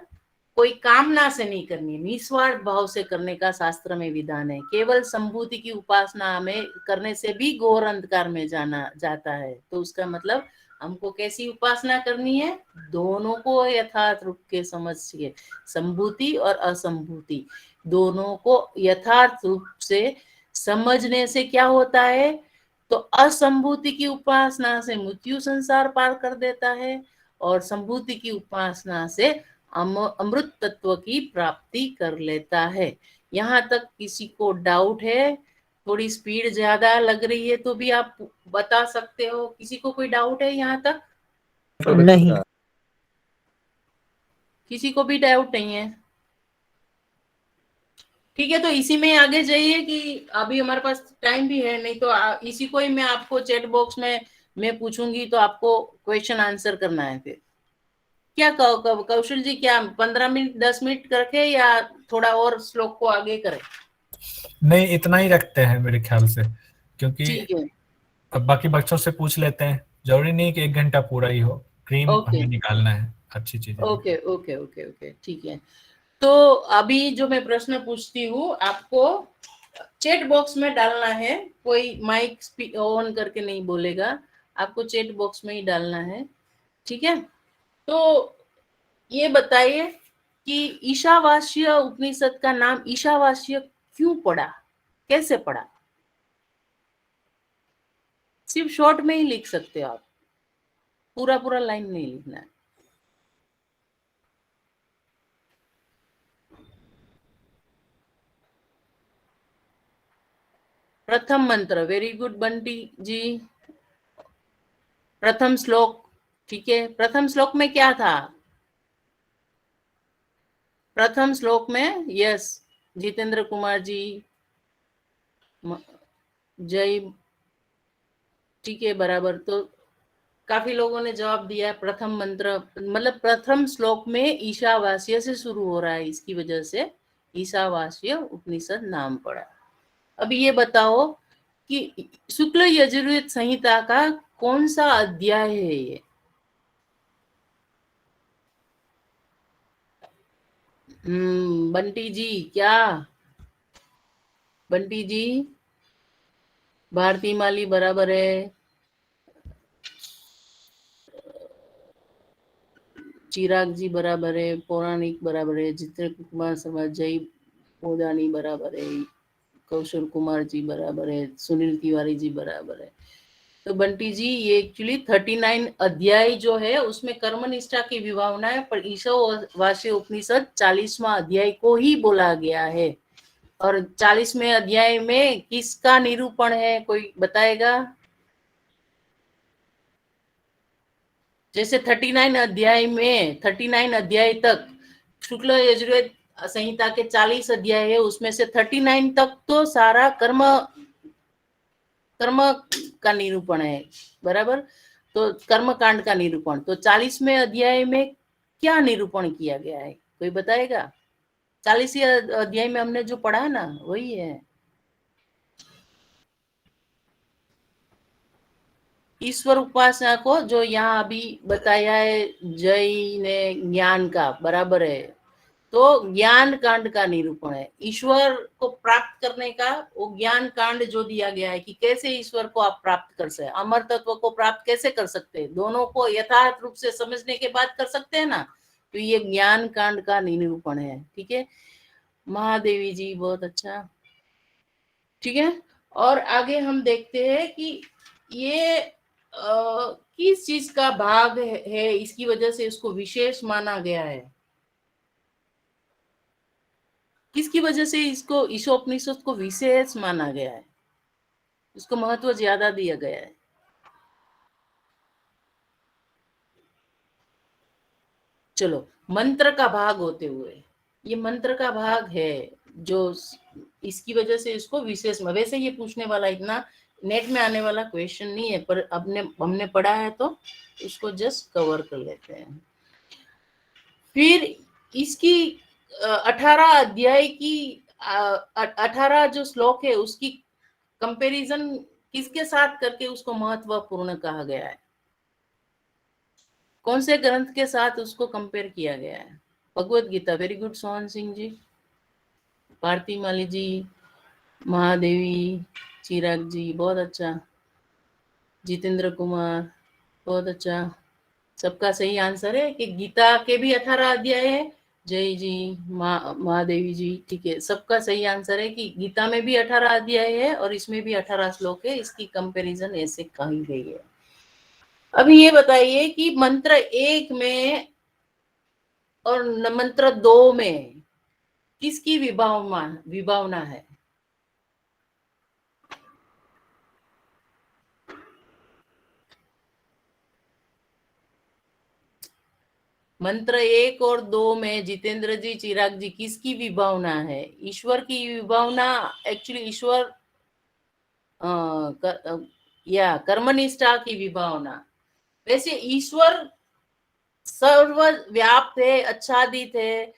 कोई कामना से नहीं करनी है, निस्वार्थ भाव से करने का शास्त्र में विधान है। केवल संभूति की उपासना में करने से भी घोर अंधकार में जाना जाता है। तो उसका मतलब हमको कैसी उपासना करनी है? दोनों को यथार्थ रूप के समझ के, संभूति और असंभूति दोनों को यथार्थ रूप से समझने से क्या होता है? तो असंभूति की उपासना से मृत्यु संसार पार कर देता है, और संभूति की उपासना से अमृत तत्व की प्राप्ति कर लेता है। यहाँ तक किसी को डाउट है? थोड़ी स्पीड ज्यादा लग रही है तो भी आप बता सकते हो। किसी को कोई डाउट है यहाँ तक? नहीं। किसी को भी डाउट नहीं है? ठीक है। तो इसी में आगे जाइए कि अभी हमारे पास टाइम भी है, नहीं तो इसी को ही मैं आपको चैट बॉक्स में मैं पूछूंगी, तो आपको क्वेश्चन आंसर करना है। फिर क्या कौशल जी, क्या 15 मिनट 10 मिनट रखे या थोड़ा और श्लोक को आगे करें? नहीं, इतना ही रखते हैं मेरे ख्याल से, क्योंकि ठीक है। अब बाकी बच्चों से पूछ लेते हैं, जरूरी नहीं कि 1 घंटा पूरा ही हो। क्रीम ओके हमें निकालना है, अच्छी चीजें। ओके ओके ओके ओके, ठीक है। तो अभी जो मैं प्रश्न पूछती हूँ आपको चैट बॉक्स में डालना है, कोई माइक ऑन करके नहीं बोलेगा, आपको चैट बॉक्स में ही डालना है, ठीक है। तो ये बताइए कि ईशावास्य उपनिषद का नाम ईशावास्य क्यों पड़ा, कैसे पड़ा? सिर्फ शॉर्ट में ही लिख सकते हो आप, पूरा पूरा लाइन नहीं लिखना है। प्रथम मंत्र, वेरी गुड बंटी जी। प्रथम श्लोक, ठीक है। प्रथम श्लोक में क्या था? प्रथम श्लोक में यस, जितेंद्र कुमार जी, जय, ठीक है, बराबर। तो काफी लोगों ने जवाब दिया। प्रथम मंत्र मतलब प्रथम श्लोक में ईशावास्य से शुरू हो रहा है, इसकी वजह से ईशावास्य उपनिषद नाम पड़ा। अब ये बताओ कि शुक्ल यजुर्वेद संहिता का कौन सा अध्याय है ये? बंटी जी, क्या बंटी जी? भारती माली बराबर है, चिराग जी बराबर है, पौराणिक बराबर है, जितेंद्र कुमार शर्मा, जय पोदानी बराबर है, कौशल कुमार जी बराबर है, सुनील तिवारी जी बराबर है। तो बंटी जी, ये एक्चुअली 39 अध्याय जो है उसमें कर्मनिष्ठा की विभावना है, पर ईशावास्य उपनिषद 40वां अध्याय को ही बोला गया है। और 40वें अध्याय में किसका निरूपण है, कोई बताएगा? जैसे 39 अध्याय में 39 अध्याय तक शुक्ल यजुर्वेद संहिता के 40 अध्याय है, उसमें से 39 तक तो सारा कर्म का निरूपण है, बराबर। तो कर्म कांड का निरूपण, तो 40वें अध्याय में क्या निरूपण किया गया है, कोई बताएगा? 40वें अध्याय में हमने जो पढ़ा ना वही है, ईश्वर उपासना को, जो यहाँ अभी बताया है जय ने ज्ञान का, बराबर है। तो ज्ञान कांड का निरूपण है, ईश्वर को प्राप्त करने का वो ज्ञान कांड जो दिया गया है कि कैसे ईश्वर को आप प्राप्त कर सकते हैं, अमर तत्व को प्राप्त कैसे कर सकते हैं, दोनों को यथार्थ रूप से समझने के बाद कर सकते हैं ना। तो ये ज्ञान कांड का निरूपण है, ठीक है। महादेवी जी, बहुत अच्छा, ठीक है। और आगे हम देखते हैं कि ये किस चीज का भाग है, इसकी वजह से इसको विशेष माना गया है, किसकी वजह से इसको ईशोपनिषद को विशेष माना गया है, इसको महत्व ज्यादा दिया गया है? चलो, मंत्र का भाग होते हुए, ये मंत्र का भाग है जो इसकी वजह से इसको विशेष, वैसे ये पूछने वाला इतना नेट में आने वाला क्वेश्चन नहीं है, पर हमने पढ़ा है तो इसको जस्ट कवर कर लेते हैं। फिर इसकी 18 अध्याय की 18 जो श्लोक है उसकी कंपैरिजन किसके साथ करके उसको महत्वपूर्ण कहा गया है, कौन से ग्रंथ के साथ उसको कंपेयर किया गया है? भगवत गीता, वेरी गुड सोहन सिंह जी, भारती माली जी, महादेवी, चिराग जी, बहुत अच्छा, जितेंद्र कुमार, बहुत अच्छा, सबका सही आंसर है कि गीता के भी 18 अध्याय है। जय जी, महादेवी जी, ठीक है, सबका सही आंसर है कि गीता में भी 18 अध्याय है और इसमें भी 18 श्लोक है, इसकी कंपैरिजन ऐसे कही गई है। अभी ये बताइए कि मंत्र 1 में और मंत्र 2 में किसकी विभावना है? मंत्र 1 और 2 में जितेंद्र जी, चिराग जी, किसकी विभावना है? ईश्वर की विभावना, एक्चुअली ईश्वर या कर्मनिष्ठा की विभावना। वैसे ईश्वर सर्वव्याप्त है, आच्छादित है,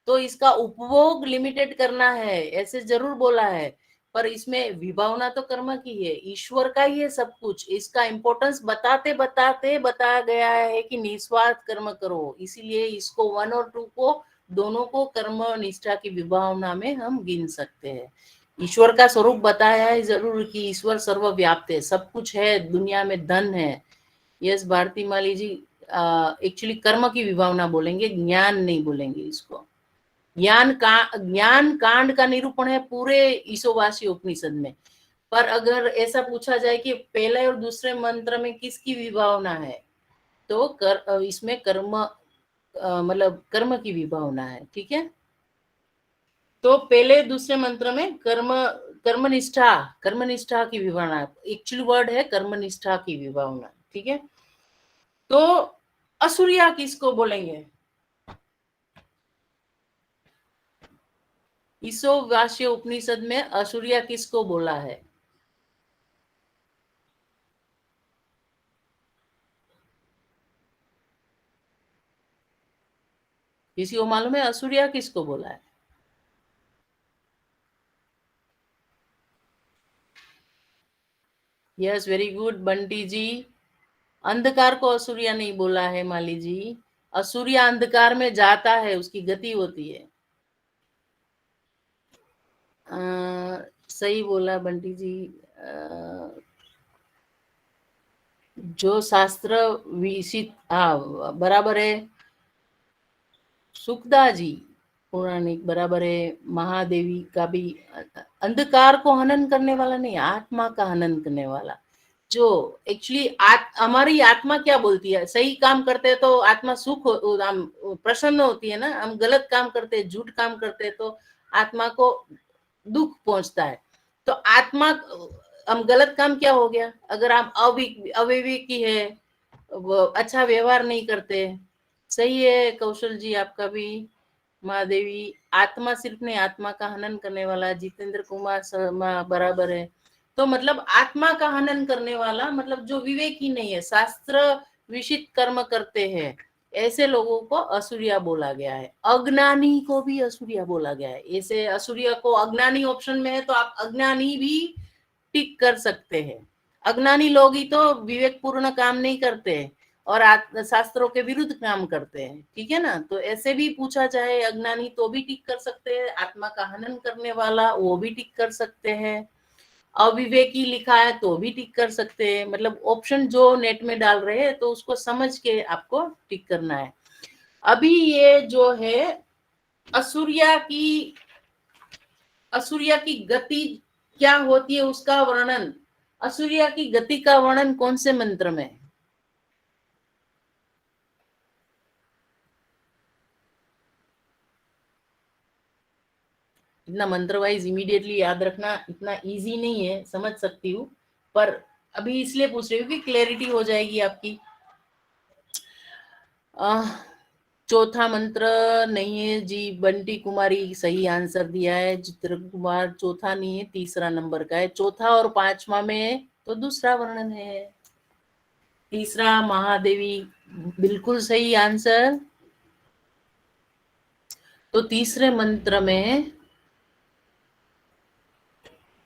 तो इसका उपभोग लिमिटेड करना है, ऐसे जरूर बोला है पर इसमें विभावना तो कर्म की है, ईश्वर का ही है सब कुछ। इसका इम्पोर्टेंस बताते बताते बताया गया है कि निस्वार्थ कर्म करो, इसीलिए इसको 1 और 2 को दोनों को कर्म निष्ठा की विभावना में हम गिन सकते हैं। ईश्वर का स्वरूप बताया है जरूर कि ईश्वर सर्वव्याप्त है, सब कुछ है दुनिया में, धन है। यस भारती माली जी, एक्चुअली कर्म की विभावना बोलेंगे, ज्ञान नहीं बोलेंगे इसको। ज्ञान कांड का निरूपण है पूरे ईशोवासी उपनिषद में। पर अगर ऐसा पूछा जाए कि पहले और दूसरे मंत्र में किसकी विभावना है, तो इसमें कर्म मतलब कर्म की विभावना है, ठीक है। तो पहले दूसरे मंत्र में कर्मनिष्ठा की विभावना, एक्चुअली वर्ड है कर्मनिष्ठा की विभावना, ठीक है। तो असुरिया किसको बोलेंगे? ईशोवास्य उपनिषद में असुरिया किसको बोला है? किसी को मालूम है असुरिया किसको बोला है? यस वेरी गुड बंटी जी। अंधकार को असुरिया नहीं बोला है माली जी, असुरिया अंधकार में जाता है, उसकी गति होती है। सही बोला बंटी जी। जो शास्त्र विषित, हाँ बराबर है सुखदा जी, पौराणिक बराबर है। महादेवी का भी अंधकार को हनन करने वाला नहीं, आत्मा का हनन करने वाला। जो एक्चुअली हमारी आत्मा क्या बोलती है, सही काम करते हैं तो आत्मा प्रसन्न होती है ना, हम गलत काम करते हैं, झूठ काम करते हैं तो आत्मा को दुख पहुंचता है। तो आत्मा, हम गलत काम क्या हो गया, अगर आप अविवेकी है, अच्छा व्यवहार नहीं करते। सही है कौशल जी आपका भी। महादेवी, आत्मा सिर्फ नहीं, आत्मा का हनन करने वाला। जितेंद्र कुमार शर्मा बराबर है। तो मतलब आत्मा का हनन करने वाला मतलब जो विवेकी नहीं है, शास्त्र विषित कर्म करते हैं, ऐसे लोगों को असुरिया बोला गया है। अज्ञानी को भी असुरिया बोला गया है। ऐसे असुरिया को अज्ञानी ऑप्शन में है तो आप अज्ञानी भी टिक कर सकते हैं। अज्ञानी लोग ही तो विवेक पूर्ण काम नहीं करते और शास्त्रों के विरुद्ध काम करते हैं, ठीक है ना। तो ऐसे भी पूछा जाए अज्ञानी तो भी टिक कर सकते हैं, आत्मा का हनन करने वाला वो भी टिक कर सकते हैं, अविवेकी लिखा है तो भी टिक कर सकते हैं। मतलब ऑप्शन जो नेट में डाल रहे हैं तो उसको समझ के आपको टिक करना है। अभी ये जो है असुरिया की गति क्या होती है उसका वर्णन, असुरिया की गति का वर्णन कौन से मंत्र में? इतना मंत्र वाइज इमीडिएटली याद रखना इतना इजी नहीं है, समझ सकती हूँ, पर अभी इसलिए पूछ रही हूँ कि क्लैरिटी हो जाएगी आपकी। चौथा मंत्र नहीं है जी, बंटी कुमारी सही आंसर दिया है। चित्र कुमार चौथा नहीं है, तीसरा नंबर का है। चौथा और पांचवा में तो दूसरा वर्णन है, तीसरा महादेवी बिल्कुल सही आंसर। तो तीसरे मंत्र में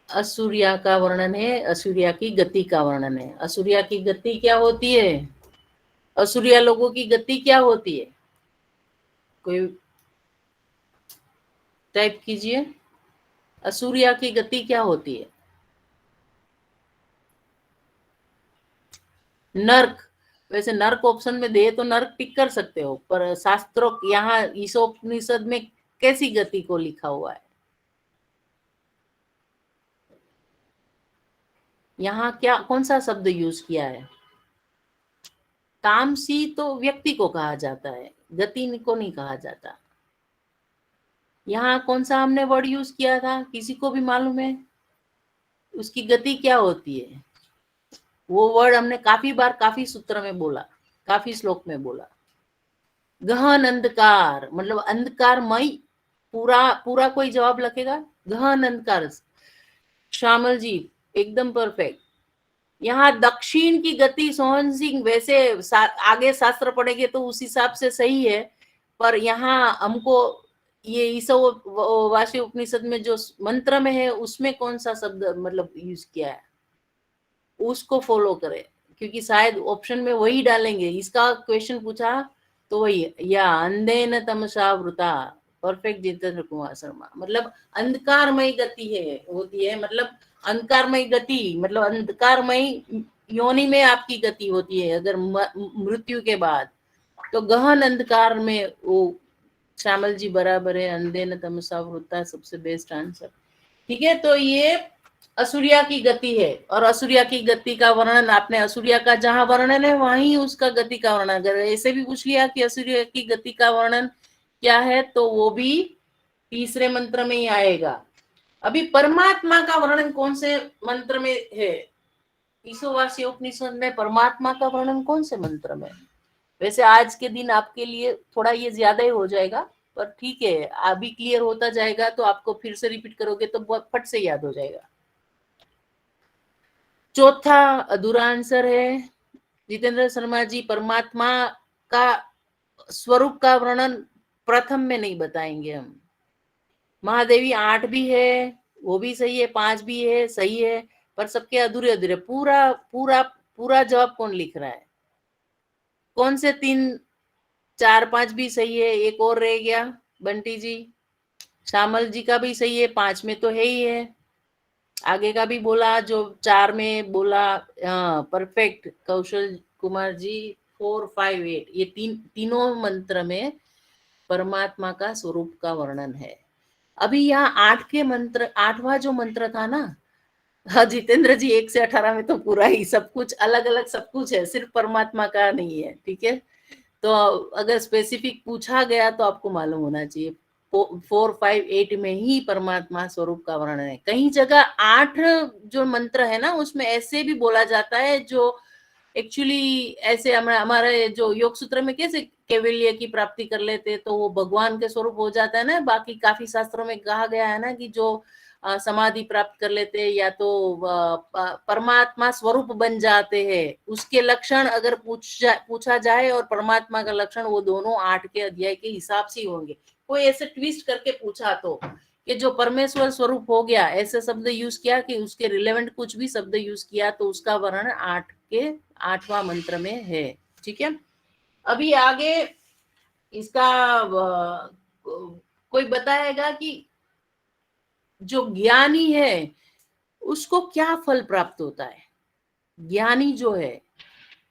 असुरिया का वर्णन है, असुरिया की गति का वर्णन है। असुरिया की गति क्या होती है, असुरिया लोगों की गति क्या होती है, कोई टाइप कीजिए। असुरिया की गति क्या होती है? नर्क। वैसे नर्क ऑप्शन में दे तो नर्क टिक कर सकते हो, पर शास्त्रों यहाँ ईशोपनिषद में कैसी गति को लिखा हुआ है, यहाँ क्या कौन सा शब्द यूज किया है? तामसी तो व्यक्ति को कहा जाता है, गति को नहीं कहा जाता। यहाँ कौन सा हमने वर्ड यूज किया था, किसी को भी मालूम है उसकी गति क्या होती है? वो वर्ड हमने काफी बार काफी सूत्र में बोला, काफी श्लोक में बोला। गहन अंधकार मतलब अंधकारमय, पूरा कोई जवाब लिखेगा गहन अंधकार। श्यामल जी एकदम परफेक्ट। यहाँ दक्षिण की गति सोहन सिंह, वैसे आगे शास्त्र पढ़ेंगे तो उस हिसाब से सही है, पर यहाँ हमको ये ईशावासी उपनिषद में जो मंत्र में है उसमें कौन सा शब्द मतलब यूज किया है उसको फॉलो करें, क्योंकि शायद ऑप्शन में वही डालेंगे। इसका क्वेश्चन पूछा तो वही, या अंधेन तमसा वृता, परफेक्ट जितेंद्र कुमार शर्मा। मतलब अंधकारमय गति है होती है, मतलब अंधकारमय गति मतलब अंधकारमय योनि में आपकी गति होती है अगर मृत्यु के बाद, तो गहन अंधकार में वो श्यामल जी बराबर है, अंधेन तमसा वृता सबसे बेस्ट आंसर। ठीक है, तो ये असुरिया की गति है, और असुरिया की गति का वर्णन आपने, असुरिया का जहां वर्णन है वहीं उसका गति का वर्णन, अगर ऐसे भी पूछ लिया कि असुरिया की गति का वर्णन क्या है तो वो भी तीसरे मंत्र में ही आएगा। अभी परमात्मा का वर्णन कौन से मंत्र में है? ईशावासी उपनिषद में परमात्मा का वर्णन कौन से मंत्र में? वैसे आज के दिन आपके लिए थोड़ा ये ज्यादा ही हो जाएगा, पर ठीक है, अभी क्लियर होता जाएगा तो आपको फिर से रिपीट करोगे तो बहुत फट से याद हो जाएगा। चौथा अधूरा आंसर है जितेंद्र शर्मा जी, परमात्मा का स्वरूप का वर्णन प्रथम में नहीं बताएंगे हम। महादेवी 8 भी है, वो भी सही है, 5 भी है, सही है, पर सबके अधूरे अधूरे। पूरा पूरा पूरा जवाब कौन लिख रहा है? कौन से 3 4 5 भी सही है, एक और रह गया बंटी जी। श्यामल जी का भी सही है, 5 में तो है ही है, आगे का भी बोला जो 4 में बोला, परफेक्ट कौशल कुमार जी 4 5 8, ये तीनों मंत्र में परमात्मा का स्वरूप का वर्णन है। अभी यहाँ 8 के मंत्र, 8वां जो मंत्र था ना, हाँ जितेंद्र जी 1 से 18 में तो पूरा ही सब कुछ अलग अलग सब कुछ है, सिर्फ परमात्मा का नहीं है। ठीक है, तो अगर स्पेसिफिक पूछा गया तो आपको मालूम होना चाहिए 4 5 8 में ही परमात्मा स्वरूप का वर्णन है। कहीं जगह 8 जो मंत्र है ना उसमें ऐसे भी बोला जाता है जो एक्चुअली ऐसे हमारे जो योग सूत्र में कैसे कैवल्य की प्राप्ति कर लेते तो वो भगवान के स्वरूप हो जाता है ना। बाकी काफी शास्त्रों में कहा गया है ना कि जो समाधि प्राप्त कर लेते या तो परमात्मा स्वरूप बन जाते हैं, उसके लक्षण अगर पूछा जाए और परमात्मा का लक्षण, वो दोनों 8 के अध्याय के हिसाब से होंगे। कोई ऐसे ट्विस्ट करके पूछा तो कि जो परमेश्वर स्वरूप हो गया ऐसे शब्द यूज किया कि उसके रिलेवेंट कुछ भी शब्द यूज किया तो उसका वर्णन 8 के 8वां मंत्र में है। ठीक है, अभी आगे इसका कोई बताएगा कि जो ज्ञानी है उसको क्या फल प्राप्त होता है? ज्ञानी जो है,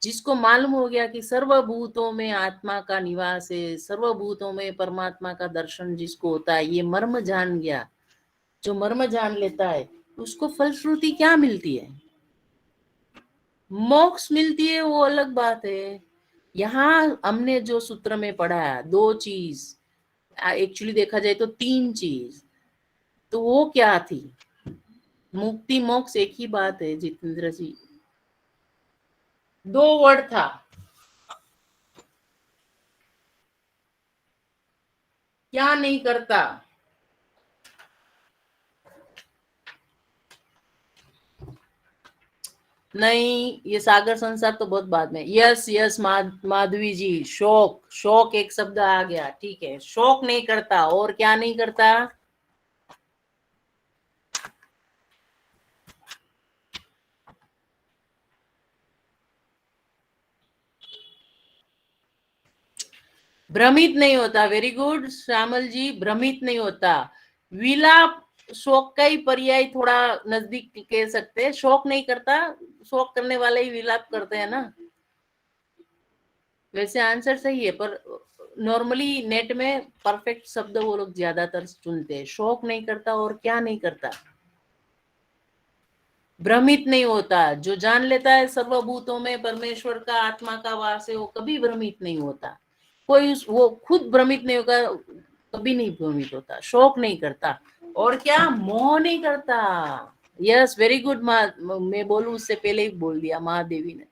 जिसको मालूम हो गया कि सर्वभूतों में आत्मा का निवास है, सर्वभूतों में परमात्मा का दर्शन जिसको होता है, ये मर्म जान गया, जो मर्म जान लेता है उसको फलश्रुति क्या मिलती है? मोक्ष मिलती है, वो अलग बात है। यहाँ हमने जो सूत्र में पढ़ा है 2 चीज, एक्चुअली देखा जाए तो 3 चीज, तो वो क्या थी? मुक्ति मोक्ष एक ही बात है जितेंद्र जी, 2 वर्ड था। क्या नहीं करता? नहीं, ये सागर संसार तो बहुत बाद में। यस यस माधवी जी, शोक, शोक एक शब्द आ गया। ठीक है, शोक नहीं करता, और क्या नहीं करता? भ्रमित नहीं होता। वेरी गुड श्यामल जी, भ्रमित नहीं होता। विलाप शोक का ही पर्याय थोड़ा नजदीक कह सकते हैं। शोक नहीं करता, शोक करने वाले ही विलाप करते हैं ना। वैसे आंसर सही है, पर नॉर्मली नेट में परफेक्ट शब्द वो लोग ज्यादातर चुनते हैं। शोक नहीं करता और क्या नहीं करता? भ्रमित नहीं होता। जो जान लेता है सर्वभूतों में परमेश्वर का आत्मा का वास है, वो कभी भ्रमित नहीं होता। कोई वो खुद भ्रमित नहीं होगा, कभी नहीं भ्रमित होता। शोक नहीं करता, और क्या? मोह नहीं करता। Yes very good. मैं बोलूं उससे पहले ही बोल दिया महादेवी ने।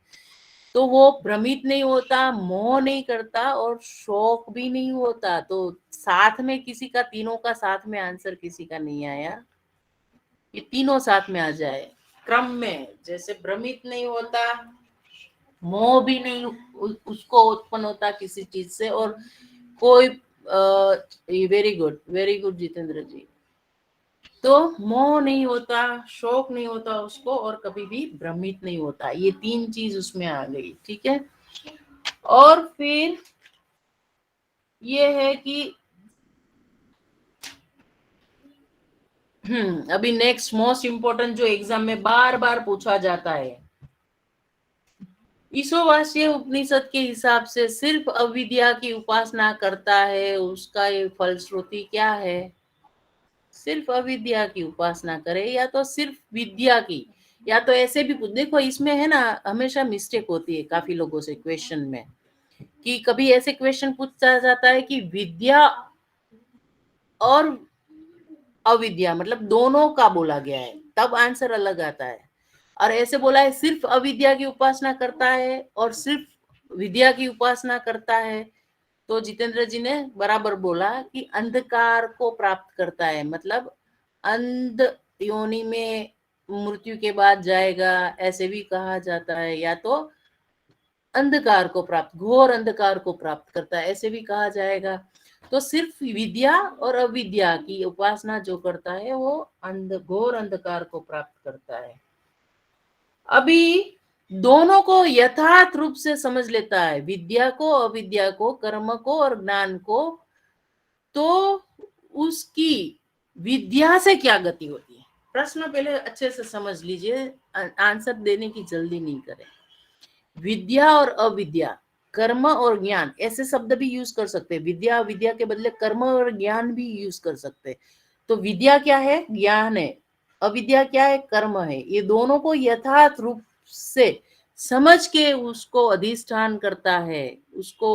तो वो भ्रमित नहीं होता, मोह नहीं करता, और शोक भी नहीं होता। तो साथ में किसी का, तीनों का साथ में आंसर किसी का नहीं आया। ये तीनों साथ में आ जाए क्रम में। जैसे भ्रमित नहीं होता, मोह भी नहीं उसको उत्पन्न होता किसी चीज से, और कोई वेरी गुड जितेंद्र जी। तो मोह नहीं होता, शौक नहीं होता उसको, और कभी भी भ्रमित नहीं होता। ये 3 चीज उसमें आ गई, ठीक है। और फिर ये है कि अभी नेक्स्ट मोस्ट इंपोर्टेंट जो एग्जाम में बार बार पूछा जाता है, ईशोवास्य उपनिषद के हिसाब से सिर्फ अविद्या की उपासना करता है, उसका ये फलश्रुति क्या है? सिर्फ अविद्या की उपासना करे या तो सिर्फ विद्या की, या तो ऐसे भी देखो इसमें है ना, हमेशा मिस्टेक होती है काफी लोगों से क्वेश्चन में, कि कभी ऐसे क्वेश्चन पूछा जाता है कि विद्या और अविद्या मतलब दोनों का बोला गया है, तब आंसर अलग आता है। और ऐसे बोला है सिर्फ अविद्या की उपासना करता है और सिर्फ विद्या की उपासना करता है, तो जितेंद्र जी ने बराबर बोला कि अंधकार को प्राप्त करता है, मतलब अंध योनि में मृत्यु के बाद जाएगा, ऐसे भी कहा जाता है, या तो अंधकार को प्राप्त, घोर अंधकार को प्राप्त करता है, ऐसे भी कहा जाएगा। तो सिर्फ विद्या और अविद्या की उपासना जो करता है वो घोर अंधकार को प्राप्त करता है। अभी दोनों को यथार्थ रूप से समझ लेता है, विद्या को, अविद्या को, कर्म को और ज्ञान को, तो उसकी विद्या से क्या गति होती है? प्रश्न पहले अच्छे से समझ लीजिए, आंसर देने की जल्दी नहीं करें। विद्या और अविद्या, कर्म और ज्ञान, ऐसे शब्द भी यूज कर सकते हैं। विद्या अविद्या के बदले कर्म और ज्ञान भी यूज कर सकते हैं। तो विद्या क्या है? ज्ञान है। अविद्या क्या है? कर्म है। ये दोनों को यथार्थ रूप से समझ के उसको अधिष्ठान करता है, उसको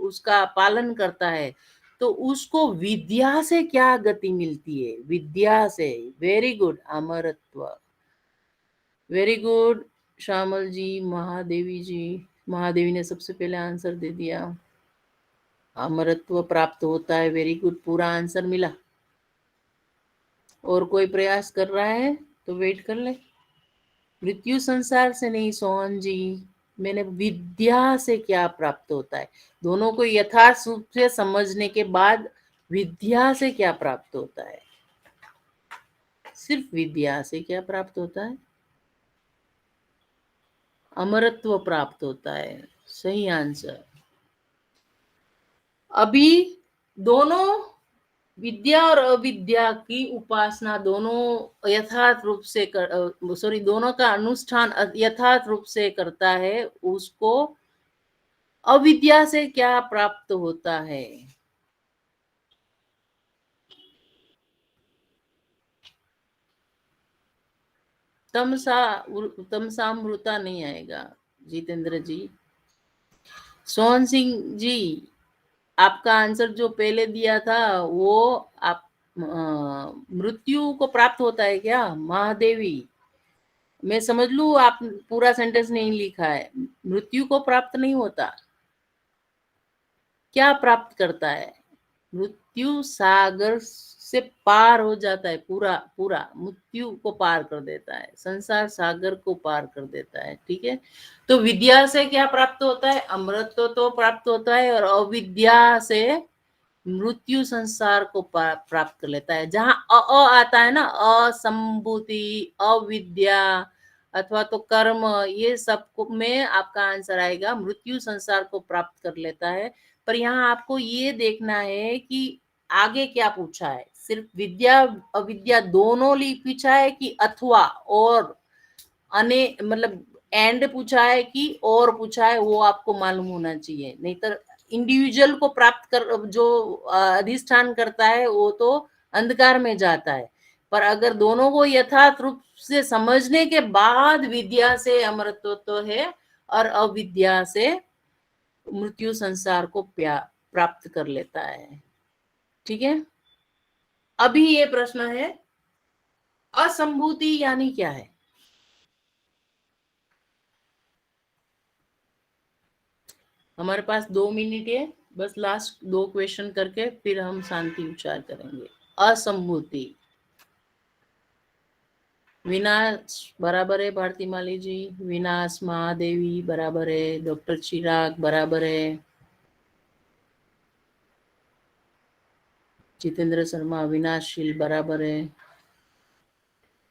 उसका पालन करता है, तो उसको विद्या से क्या गति मिलती है? विद्या से। Very good Amaratva, very good Shyamal ji, Mahadevi ji, Mahadevi ने सबसे पहले आंसर दे दिया। अमरत्व प्राप्त होता है, वेरी गुड, पूरा आंसर मिला। और कोई प्रयास कर रहा है तो वेट कर ले। मृत्यु संसार से नहीं सोहन जी, मैंने विद्या से क्या प्राप्त होता है, दोनों को यथार्थ रूप से समझने के बाद विद्या से क्या प्राप्त होता है, सिर्फ विद्या से क्या प्राप्त होता है? अमरत्व प्राप्त होता है, सही आंसर। अभी दोनों विद्या और अविद्या की उपासना दोनों यथार्थ रूप से दोनों का अनुष्ठान यथार्थ रूप से करता है, उसको अविद्या से क्या प्राप्त होता है? तमसामृता नहीं आएगा जितेंद्र जी। सोहन सिंह जी, आपका आंसर जो पहले दिया था वो आप मृत्यु को प्राप्त होता है क्या? महादेवी, मैं समझ लू आप पूरा सेंटेंस नहीं लिखा है। मृत्यु को प्राप्त नहीं होता, क्या प्राप्त करता है? मृत्यु सागर से पार हो जाता है, पूरा पूरा मृत्यु को पार कर देता है, संसार सागर को पार कर देता है, ठीक है। तो विद्या से क्या प्राप्त होता है? अमृतत्व तो प्राप्त होता है, और अविद्या से मृत्यु संसार को प्राप्त कर लेता है। जहां आता है ना, असंभूति, अविद्या अथवा तो कर्म, ये सब में आपका आंसर आएगा मृत्यु संसार को प्राप्त कर लेता है। पर यहाँ आपको ये देखना है कि आगे क्या पूछा है, सिर्फ विद्या अविद्या दोनों पूछा है कि अथवा और मतलब एंड पूछा है कि और पूछा है, वो आपको मालूम होना चाहिए। नहीं तो इंडिविजुअल को प्राप्त कर जो अधिष्ठान करता है वो तो अंधकार में जाता है, पर अगर दोनों को यथार्थ रूप से समझने के बाद विद्या से अमरत्व है और अविद्या से मृत्यु संसार को प्राप्त कर लेता है, ठीक है। अभी ये प्रश्न है, असंभूति यानी क्या है? हमारे पास 2 मिनट है, बस लास्ट 2 क्वेश्चन करके फिर हम शांति उच्चार करेंगे। असंभूति, विनाश बराबर है भारती माली जी, विनाश महादेवी बराबर है, डॉक्टर चिराग बराबर है, जितेंद्र शर्मा विनाशशील बराबर है।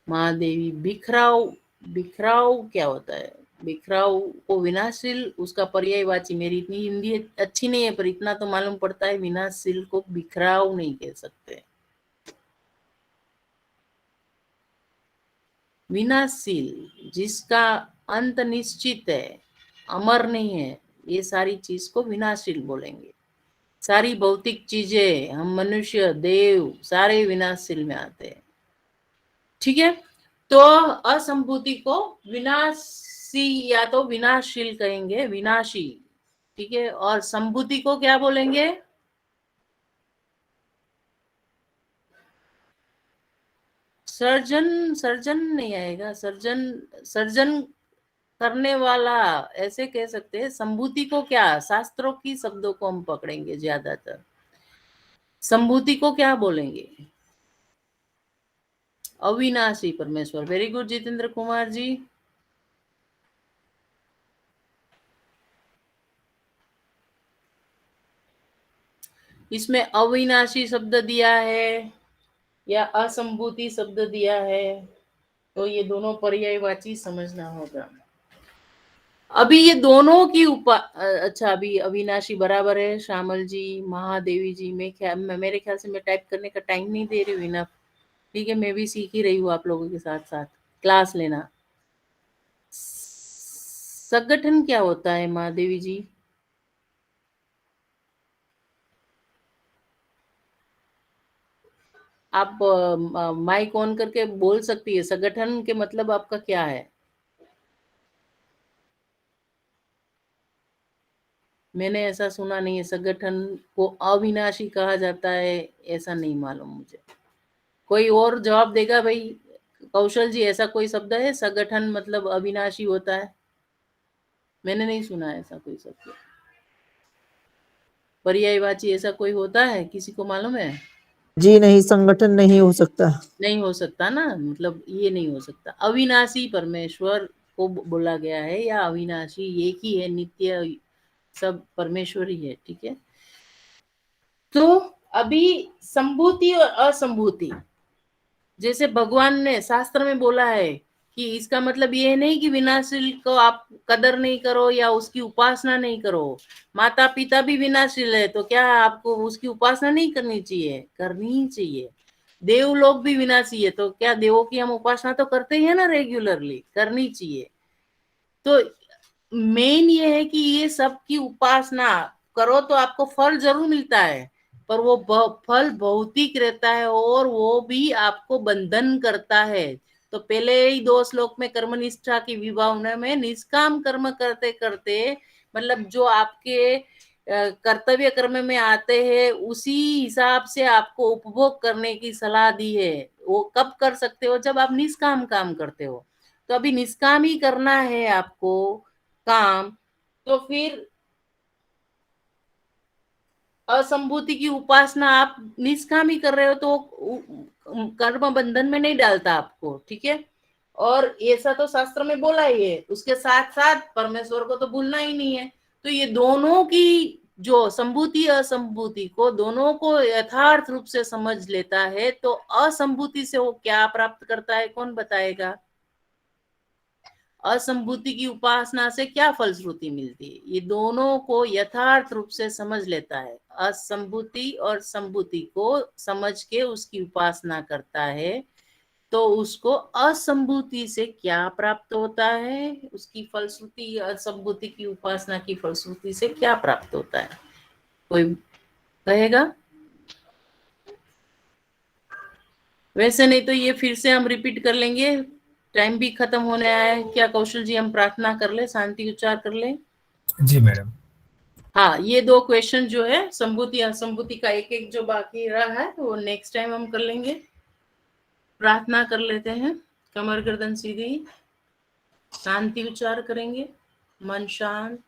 महादेवी बिखराव, बिखराव क्या होता है? बिखराव को विनाशशील, उसका पर्यायवाची, मेरी इतनी हिंदी अच्छी नहीं है पर इतना तो मालूम पड़ता है विनाशशील को बिखराव नहीं कह सकते। विनाशशील जिसका अंत निश्चित है, अमर नहीं है, ये सारी चीज को विनाशशील बोलेंगे। सारी भौतिक चीजें, हम मनुष्य, देव, सारे विनाशशील में आते हैं। ठीक है, तो असंभूति को विनाशी या तो विनाशशील कहेंगे, विनाशी। ठीक है, और संभूति को क्या बोलेंगे? सर्जन, सर्जन नहीं आएगा, सर्जन, सर्जन करने वाला ऐसे कह सकते हैं। संभूति को क्या, शास्त्रों की शब्दों को हम पकड़ेंगे ज्यादातर। संभूति को क्या बोलेंगे? अविनाशी परमेश्वर। Very good Jitendra Kumar ji. इसमें अविनाशी शब्द दिया है या असंभूति शब्द दिया है, तो ये दोनों पर्यायवाची समझना होगा। अभी ये दोनों की अच्छा, अभी अविनाशी बराबर है श्यामल जी, महादेवी जी। मेरे ख्याल से मैं टाइप करने का टाइम नहीं दे रही हूँ इनफ। ठीक है, मैं भी सीख ही रही हूँ आप लोगों के साथ साथ, क्लास लेना। संगठन क्या होता है महादेवी जी? आप माइक ऑन करके बोल सकती है। संगठन के मतलब आपका क्या है? मैंने ऐसा सुना नहीं है संगठन को अविनाशी कहा जाता है, ऐसा नहीं मालूम मुझे। कोई और जवाब देगा भाई? कौशल जी, ऐसा कोई शब्द है संगठन मतलब अविनाशी होता है? मैंने नहीं सुना ऐसा कोई शब्द। पर्यायवाची ऐसा कोई होता है, किसी को मालूम है? जी नहीं, संगठन नहीं हो सकता। नहीं हो सकता ना, मतलब ये नहीं हो सकता। अविनाशी परमेश्वर को बोला गया है, या अविनाशी एक ही है, नित्य सब परमेश्वर ही है। ठीक है, तो अभी संभूति और असंभूति, जैसे भगवान ने शास्त्र में बोला है कि इसका मतलब ये नहीं कि विनाशील को आप कदर नहीं करो या उसकी उपासना नहीं करो। माता पिता भी विनाशील है, तो क्या आपको उसकी उपासना नहीं करनी चाहिए? करनी चाहिए। देव लोग भी विनाशी है, तो क्या देवों की हम उपासना तो करते ही है ना, रेगुलरली करनी चाहिए। तो मेन ये है कि ये सब की उपासना करो तो आपको फल जरूर मिलता है, पर वो फल भौतिक रहता है और वो भी आपको बंधन करता है। तो पहले ही 2 श्लोक में कर्मनिष्ठा की विभावना में निष्काम कर्म करते करते, मतलब जो आपके कर्तव्य कर्म में आते हैं उसी हिसाब से आपको उपभोग करने की सलाह दी है। वो कब कर सकते हो? जब आप निष्काम काम करते हो। तो अभी निष्काम ही करना है आपको काम, तो फिर असंभूति की उपासना आप निष्काम ही कर रहे हो, तो कर्म बंधन में नहीं डालता आपको। ठीक है, और ऐसा तो शास्त्र में बोला ही है। उसके साथ साथ परमेश्वर को तो भूलना ही नहीं है। तो ये दोनों की जो संभूति असंभूति को दोनों को यथार्थ रूप से समझ लेता है, तो असंभूति से वो क्या प्राप्त करता है, कौन बताएगा? असंभूति की उपासना से क्या फलश्रुति मिलती है, ये दोनों को यथार्थ रूप से समझ लेता है। असंभूति और संभूति को समझ के उसकी उपासना करता है, तो उसको असंभूति से क्या प्राप्त होता है, उसकी फलश्रुति, असंभूति की उपासना की फलश्रुति से क्या प्राप्त होता है, कोई कहेगा? वैसे नहीं तो ये फिर से हम रिपीट कर लेंगे, टाइम भी खत्म होने आया है। क्या कौशल जी, हम प्रार्थना कर ले, शांति उच्चार कर ले? जी मैडम। हाँ, ये 2 क्वेश्चन जो है संभूति असंभूति का एक एक जो बाकी रहा है वो नेक्स्ट टाइम हम कर लेंगे। प्रार्थना कर लेते हैं, कमर गर्दन सीधी, शांति उच्चार करेंगे, मन शांत,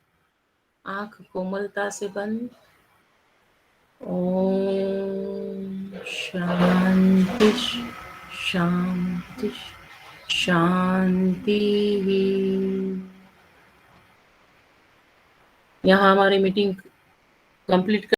आंख कोमलता से बंद। ओम शांति शांति शांति। यहाँ हमारी मीटिंग कंप्लीट